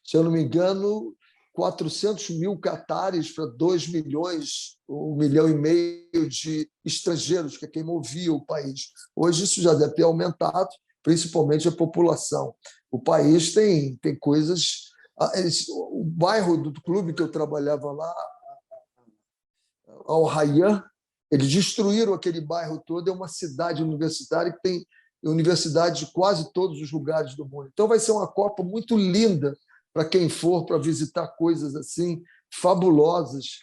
se eu não me engano, 400 mil catares para 2 milhões, 1,5 milhão de estrangeiros, que é quem movia o país. Hoje isso já deve ter aumentado, principalmente a população. O país tem coisas... O bairro do clube que eu trabalhava lá, Al Rayyan, eles destruíram aquele bairro todo, é uma cidade universitária que tem universidades de quase todos os lugares do mundo. Então vai ser uma Copa muito linda para quem for para visitar coisas assim fabulosas.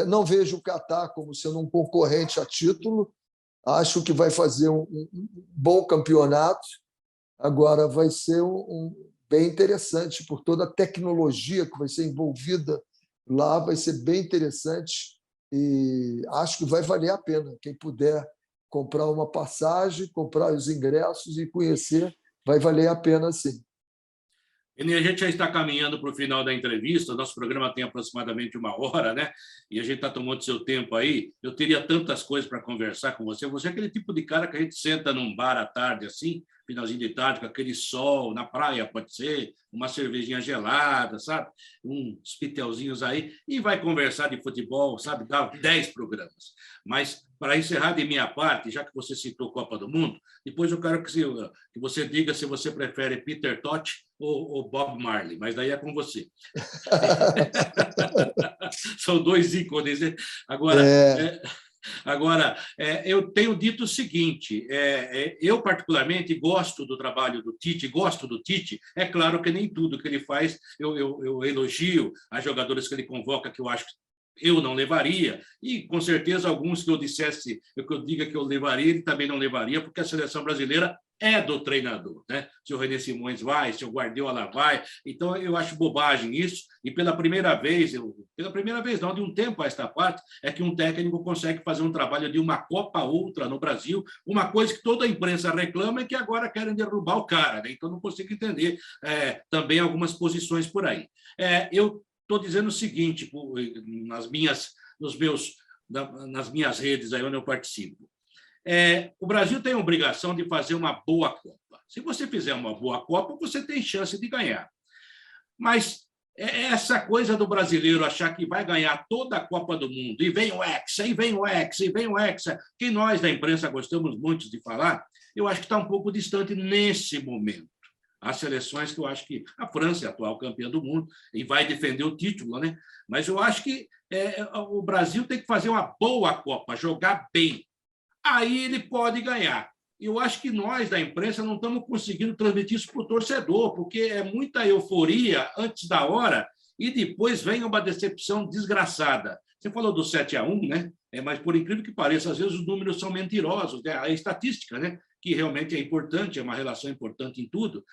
Não vejo o Catar como sendo um concorrente a título, acho que vai fazer um bom campeonato. Agora vai ser bem interessante por toda a tecnologia que vai ser envolvida lá, vai ser bem interessante. E acho que vai valer a pena. Quem puder comprar uma passagem, comprar os ingressos e conhecer, vai valer a pena, sim. E a gente já está caminhando para o final da entrevista, nosso programa tem aproximadamente 1 hora, né? E a gente está tomando seu tempo aí. Eu teria tantas coisas para conversar com você. Você é aquele tipo de cara que a gente senta num bar à tarde, assim, finalzinho de tarde, com aquele sol, na praia, pode ser, uma cervejinha gelada, sabe? Uns pitelzinhos aí, e vai conversar de futebol, sabe? Dá 10 programas. Mas, para encerrar de minha parte, já que você citou Copa do Mundo, depois eu quero que você diga se você prefere Peter Tosh ou Bob Marley, mas daí é com você. São 2 ícones, né? Agora, eu tenho dito o seguinte, eu particularmente gosto do trabalho do Tite, gosto do Tite, é claro que nem tudo que ele faz eu elogio as jogadoras que ele convoca, que eu acho que eu não levaria, e com certeza alguns que eu dissesse, que eu diga que eu levaria, ele também não levaria, porque a seleção brasileira é do treinador, né? Se o René Simões vai, se o Guardiola vai, então eu acho bobagem isso, e pela primeira vez não, de um tempo a esta parte, é que um técnico consegue fazer um trabalho de uma Copa a outra no Brasil, uma coisa que toda a imprensa reclama é que agora querem derrubar o cara, né? Então não consigo entender também algumas posições por aí. Eu estou dizendo o seguinte, nas minhas redes aí onde eu participo. O Brasil tem a obrigação de fazer uma boa Copa. Se você fizer uma boa Copa, você tem chance de ganhar. Mas essa coisa do brasileiro achar que vai ganhar toda a Copa do Mundo, e vem o Hexa, e vem o Hexa, e vem o Hexa, que nós da imprensa gostamos muito de falar, eu acho que está um pouco distante nesse momento. as seleções, que eu acho que a França é a atual campeã do mundo e vai defender o título, né? Mas eu acho que o Brasil tem que fazer uma boa Copa, jogar bem. Aí ele pode ganhar. Eu acho que nós, da imprensa, não estamos conseguindo transmitir isso para o torcedor, porque é muita euforia antes da hora e depois vem uma decepção desgraçada. Você falou do 7-1, né? Mas, por incrível que pareça, às vezes os números são mentirosos, né? A estatística, né? Que realmente é importante, é uma relação importante em tudo.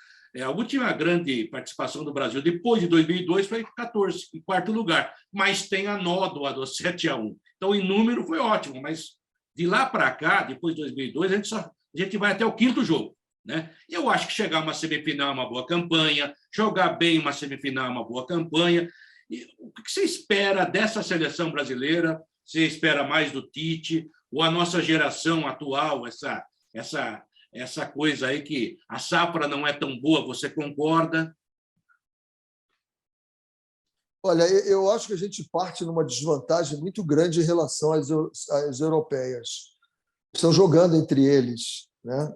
A última grande participação do Brasil depois de 2002 foi 14, em quarto lugar, mas tem a nódoa do 7-1. Então, em número, foi ótimo, mas de lá para cá, depois de 2002, a gente vai até o quinto jogo, né? Eu acho que chegar a uma semifinal é uma boa campanha, jogar bem uma semifinal é uma boa campanha. E o que você espera dessa seleção brasileira? Você espera mais do Tite? Ou a nossa geração atual, essa coisa aí que a safra não é tão boa, você concorda? Olha, eu acho que a gente parte numa desvantagem muito grande em relação às europeias. Estão jogando entre eles, né?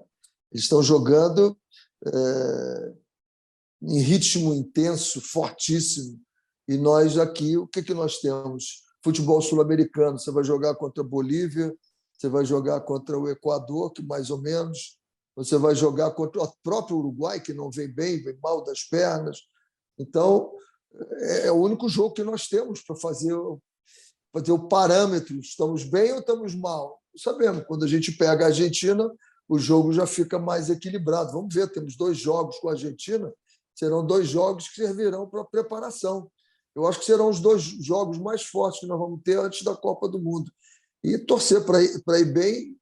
Eles estão jogando em ritmo intenso, fortíssimo. E nós aqui, o que nós temos? Futebol sul-americano, você vai jogar contra a Bolívia, você vai jogar contra o Equador, que mais ou menos, você vai jogar contra o próprio Uruguai, que não vem bem, vem mal das pernas. Então, é o único jogo que nós temos para fazer o parâmetro. Estamos bem ou estamos mal? Sabemos, quando a gente pega a Argentina, o jogo já fica mais equilibrado. Vamos ver, temos 2 jogos com a Argentina, serão 2 jogos que servirão para a preparação. Eu acho que serão os 2 jogos mais fortes que nós vamos ter antes da Copa do Mundo. E torcer para ir bem.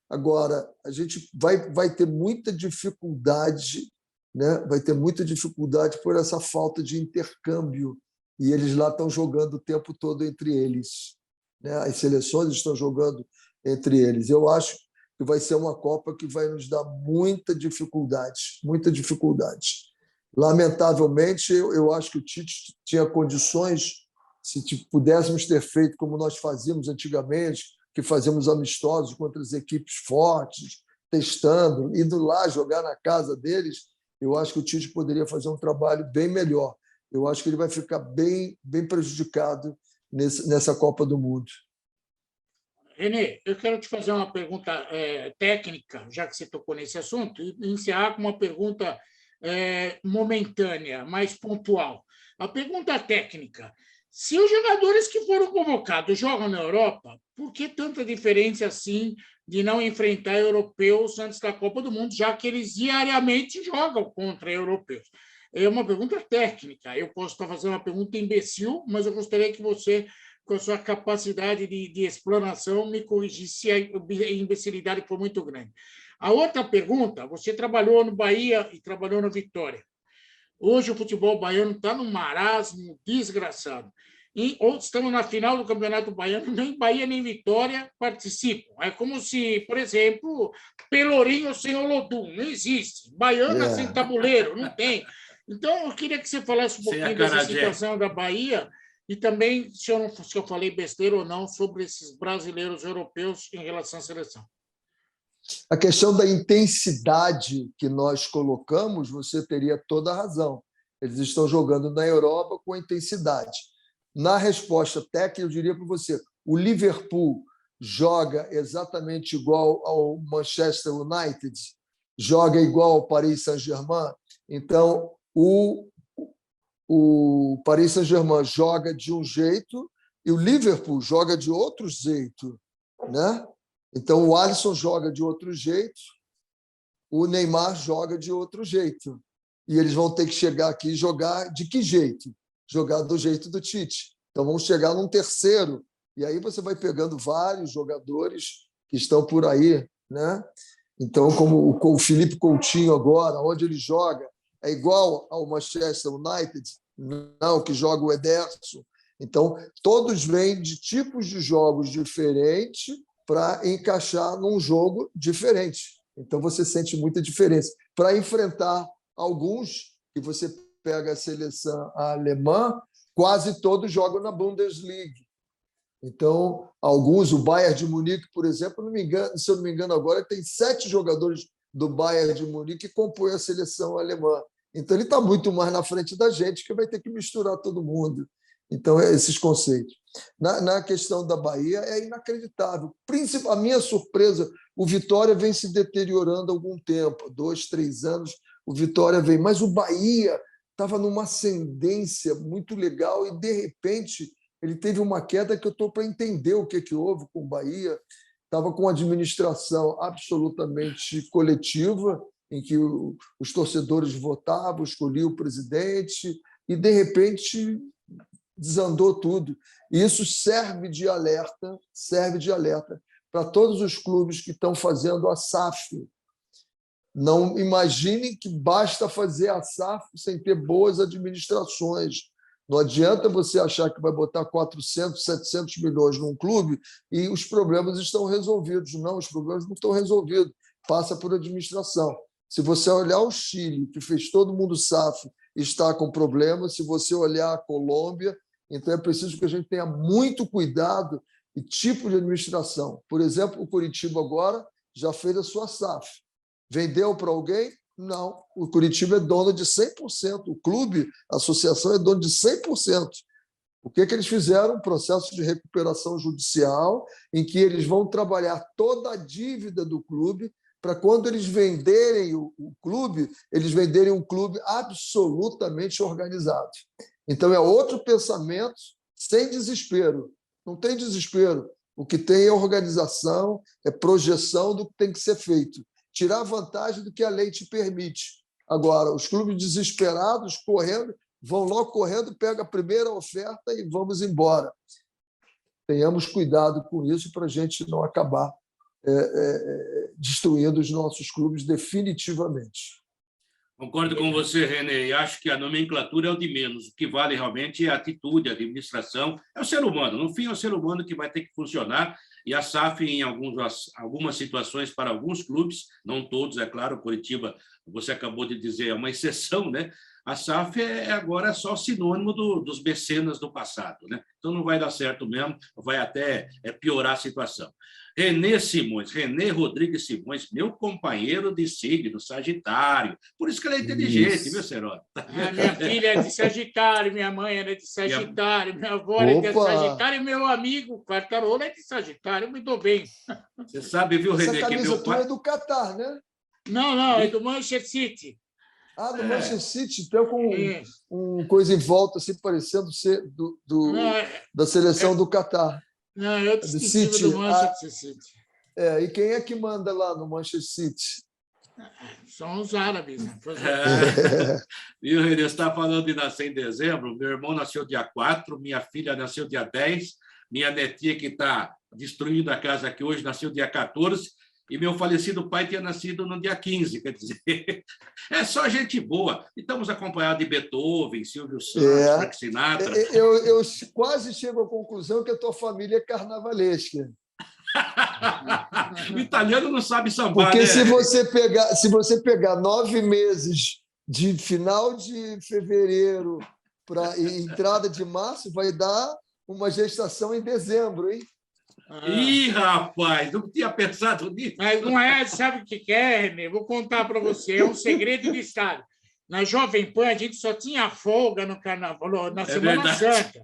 Agora, a gente vai ter muita dificuldade, né? Vai ter muita dificuldade por essa falta de intercâmbio. E eles lá estão jogando o tempo todo entre eles, né? As seleções estão jogando entre eles. Eu acho que vai ser uma Copa que vai nos dar muita dificuldade, muita dificuldade. Lamentavelmente, eu acho que o Tite tinha condições, se pudéssemos ter feito como nós fazíamos antigamente, que fazíamos amistosos contra as equipes fortes, testando, indo lá jogar na casa deles, eu acho que o Tite poderia fazer um trabalho bem melhor. Eu acho que ele vai ficar bem prejudicado nessa Copa do Mundo. Renê, eu quero te fazer uma pergunta técnica, já que você tocou nesse assunto, e encerrar com uma pergunta momentânea, mais pontual. A pergunta técnica: se os jogadores que foram convocados jogam na Europa, por que tanta diferença assim de não enfrentar europeus antes da Copa do Mundo, já que eles diariamente jogam contra europeus? É uma pergunta técnica. Eu posso estar fazendo uma pergunta imbecil, mas eu gostaria que você, com a sua capacidade de explanação, me corrigisse se a imbecilidade for muito grande. A outra pergunta: você trabalhou no Bahia e trabalhou no Vitória. Hoje o futebol baiano está num marasmo desgraçado. Estamos na final do Campeonato Baiano, nem Bahia nem Vitória participam. É como se, por exemplo, Pelourinho sem Olodum, não existe. Baiana sem tabuleiro, não tem. Então, eu queria que você falasse um pouquinho dessa situação da Bahia e também, se eu falei besteira ou não, sobre esses brasileiros europeus em relação à seleção. A questão da intensidade que nós colocamos, você teria toda a razão. Eles estão jogando na Europa com intensidade. Na resposta técnica, eu diria para você, o Liverpool joga exatamente igual ao Manchester United, joga igual ao Paris Saint-Germain. Então, o Paris Saint-Germain joga de um jeito e o Liverpool joga de outro jeito, né? Então, o Alisson joga de outro jeito, o Neymar joga de outro jeito. E eles vão ter que chegar aqui e jogar de que jeito? Jogar do jeito do Tite. Então, vamos chegar num terceiro. E aí você vai pegando vários jogadores que estão por aí, né? Então, como o Felipe Coutinho agora, onde ele joga, é igual ao Manchester United, não, que joga o Ederson. Então, todos vêm de tipos de jogos diferentes para encaixar num jogo diferente. Então, você sente muita diferença. Para enfrentar alguns, que você pega a seleção alemã, quase todos jogam na Bundesliga. Então, alguns, o Bayern de Munique, por exemplo, se eu não me engano agora, tem 7 jogadores do Bayern de Munique que compõem a seleção alemã. Então, ele está muito mais na frente da gente, que vai ter que misturar todo mundo. Então, esses conceitos. Na questão da Bahia, é inacreditável. A minha surpresa, o Vitória vem se deteriorando há algum tempo, 2, 3 anos, o Vitória vem. Mas o Bahia estava numa ascendência muito legal e, de repente, ele teve uma queda que eu estou para entender o que houve com o Bahia. Estava com uma administração absolutamente coletiva, em que os torcedores votavam, escolhiam o presidente, e, de repente, desandou tudo. E isso serve de alerta para todos os clubes que estão fazendo a SAF. Não imaginem que basta fazer a SAF sem ter boas administrações. Não adianta você achar que vai botar 400, 700 milhões num clube e os problemas estão resolvidos. Não, os problemas não estão resolvidos. Passa por administração. Se você olhar o Chile, que fez todo mundo SAF, está com problema. Se você olhar a Colômbia, então é preciso que a gente tenha muito cuidado e tipo de administração. Por exemplo, o Coritiba agora já fez a sua SAF. Vendeu para alguém? Não. O Coritiba é dono de 100%. O clube, a associação, é dono de 100%. O que eles fizeram? Um processo de recuperação judicial em que eles vão trabalhar toda a dívida do clube para, quando eles venderem o clube, eles venderem um clube absolutamente organizado. Então, é outro pensamento sem desespero. Não tem desespero. O que tem é organização, é projeção do que tem que ser feito. Tirar vantagem do que a lei te permite. Agora, os clubes desesperados, correndo, vão logo correndo, pegam a primeira oferta e vamos embora. Tenhamos cuidado com isso para a gente não acabar destruindo os nossos clubes definitivamente. Concordo com você, René, e acho que a nomenclatura é o de menos. O que vale realmente é a atitude, a administração, é o ser humano. No fim, é o ser humano que vai ter que funcionar, e a SAF, em algumas situações, para alguns clubes, não todos, é claro, o Coritiba, você acabou de dizer, é uma exceção, né? A SAF agora só sinônimo dos mecenas do passado, né? Então não vai dar certo mesmo, vai até piorar a situação. René Rodrigues Simões, meu companheiro de signo, Sagitário. Por isso que ele é inteligente, viu, Seródio? Minha filha é de Sagitário, minha mãe era de Sagitário, minha avó é de Sagitário, e meu amigo Quartarolo é de Sagitário. Eu me dou bem. Você sabe, viu, René, essa camisa que meu pai... é do Catar, né? Não, é do Manchester City. Ah, do Manchester City, então com um coisa em volta, assim, parecendo ser da seleção do Catar. Não, eu distintivo do Manchester City. E quem é que manda lá no Manchester City? São os árabes. Né? Viu, René, você está falando de nascer em dezembro. Meu irmão nasceu dia 4, minha filha nasceu dia 10, minha netinha, que está destruindo a casa aqui hoje, nasceu dia 14, e meu falecido pai tinha nascido no dia 15, quer dizer, é só gente boa. E estamos acompanhados de Beethoven, Silvio Santos, Frank Sinatra. Eu quase chego à conclusão que a tua família é carnavalesca. O italiano não sabe sambar, porque né? se você pegar 9 meses de final de fevereiro para entrada de março, vai dar uma gestação em dezembro, hein? Ih, rapaz, não tinha pensado nisso. Mas não é, sabe o que é, René? Vou contar para você, é um segredo de Estado. Na Jovem Pan, a gente só tinha folga no carnaval, na Semana Santa.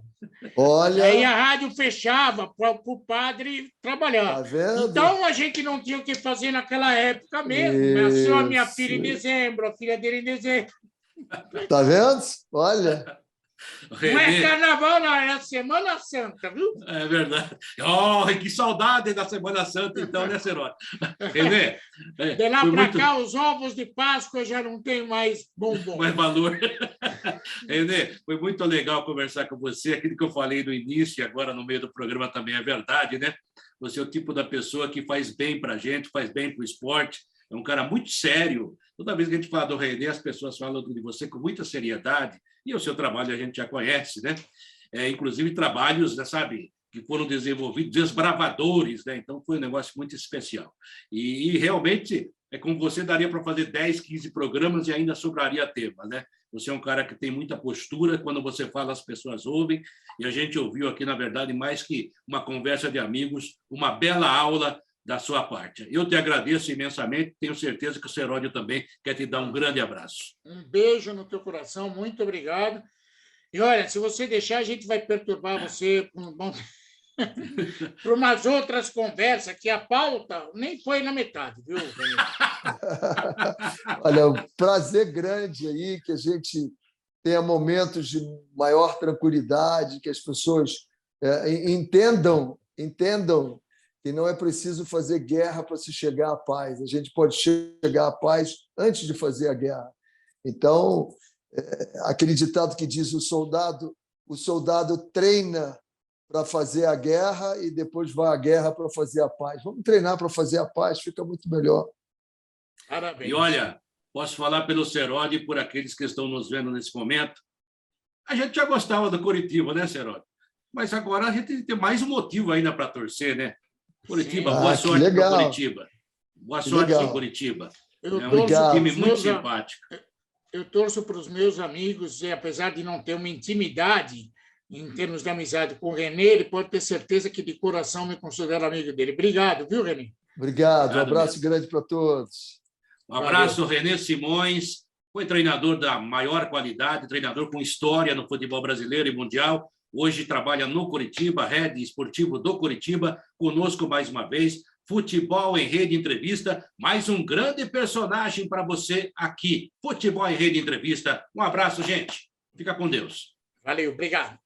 Olha. Aí a rádio fechava para o padre trabalhar. Tá vendo? Então a gente não tinha o que fazer naquela época mesmo. Nasceu a minha filha em dezembro, a filha dele em dezembro. Tá vendo? Olha. Não é carnaval, não, é a Semana Santa, viu? É verdade. Oh, que saudade da Semana Santa, então, né, Seródio? René, de lá para cá, os ovos de Páscoa já não tem mais bombom. Mais valor. René, foi muito legal conversar com você. Aquilo que eu falei no início e agora no meio do programa também é verdade, né? Você é o tipo da pessoa que faz bem para a gente, faz bem para o esporte. É um cara muito sério. Toda vez que a gente fala do René, as pessoas falam de você com muita seriedade. E o seu trabalho a gente já conhece, né? Inclusive trabalhos, né, sabe, que foram desenvolvidos, desbravadores, né? Então foi um negócio muito especial. E realmente, como você, daria para fazer 10, 15 programas e ainda sobraria tema, né? Você é um cara que tem muita postura, quando você fala, as pessoas ouvem, e a gente ouviu aqui, na verdade, mais que uma conversa de amigos, uma bela aula da sua parte. Eu te agradeço imensamente, tenho certeza que o Seródio também quer te dar um grande abraço. Um beijo no teu coração, muito obrigado. E olha, se você deixar, a gente vai perturbar você para umas outras conversas, que a pauta nem foi na metade, viu, René? Olha, um prazer grande aí, que a gente tenha momentos de maior tranquilidade, que as pessoas entendam que não é preciso fazer guerra para se chegar à paz. A gente pode chegar à paz antes de fazer a guerra. Então, aquele ditado que diz o soldado treina para fazer a guerra e depois vai à guerra para fazer a paz. Vamos treinar para fazer a paz, fica muito melhor. Parabéns. E olha, posso falar pelo Seródio e por aqueles que estão nos vendo nesse momento. A gente já gostava do Coritiba, né, Seródio? Mas agora a gente tem mais um motivo ainda para torcer, né? Curitiba, boa sorte para o Curitiba. Boa sorte para o Curitiba. É um time muito simpático. Eu torço para os meus amigos, e apesar de não ter uma intimidade em termos de amizade com o René, ele pode ter certeza que de coração me considero amigo dele. Obrigado, viu, René? Obrigado, um abraço grande para todos. Um abraço, René Simões. Foi treinador da maior qualidade, treinador com história no futebol brasileiro e mundial. Hoje trabalha no Curitiba, Rede Esportivo do Curitiba. Conosco mais uma vez. Futebol em Rede Entrevista. Mais um grande personagem para você aqui. Futebol em Rede Entrevista. Um abraço, gente. Fica com Deus. Valeu, obrigado.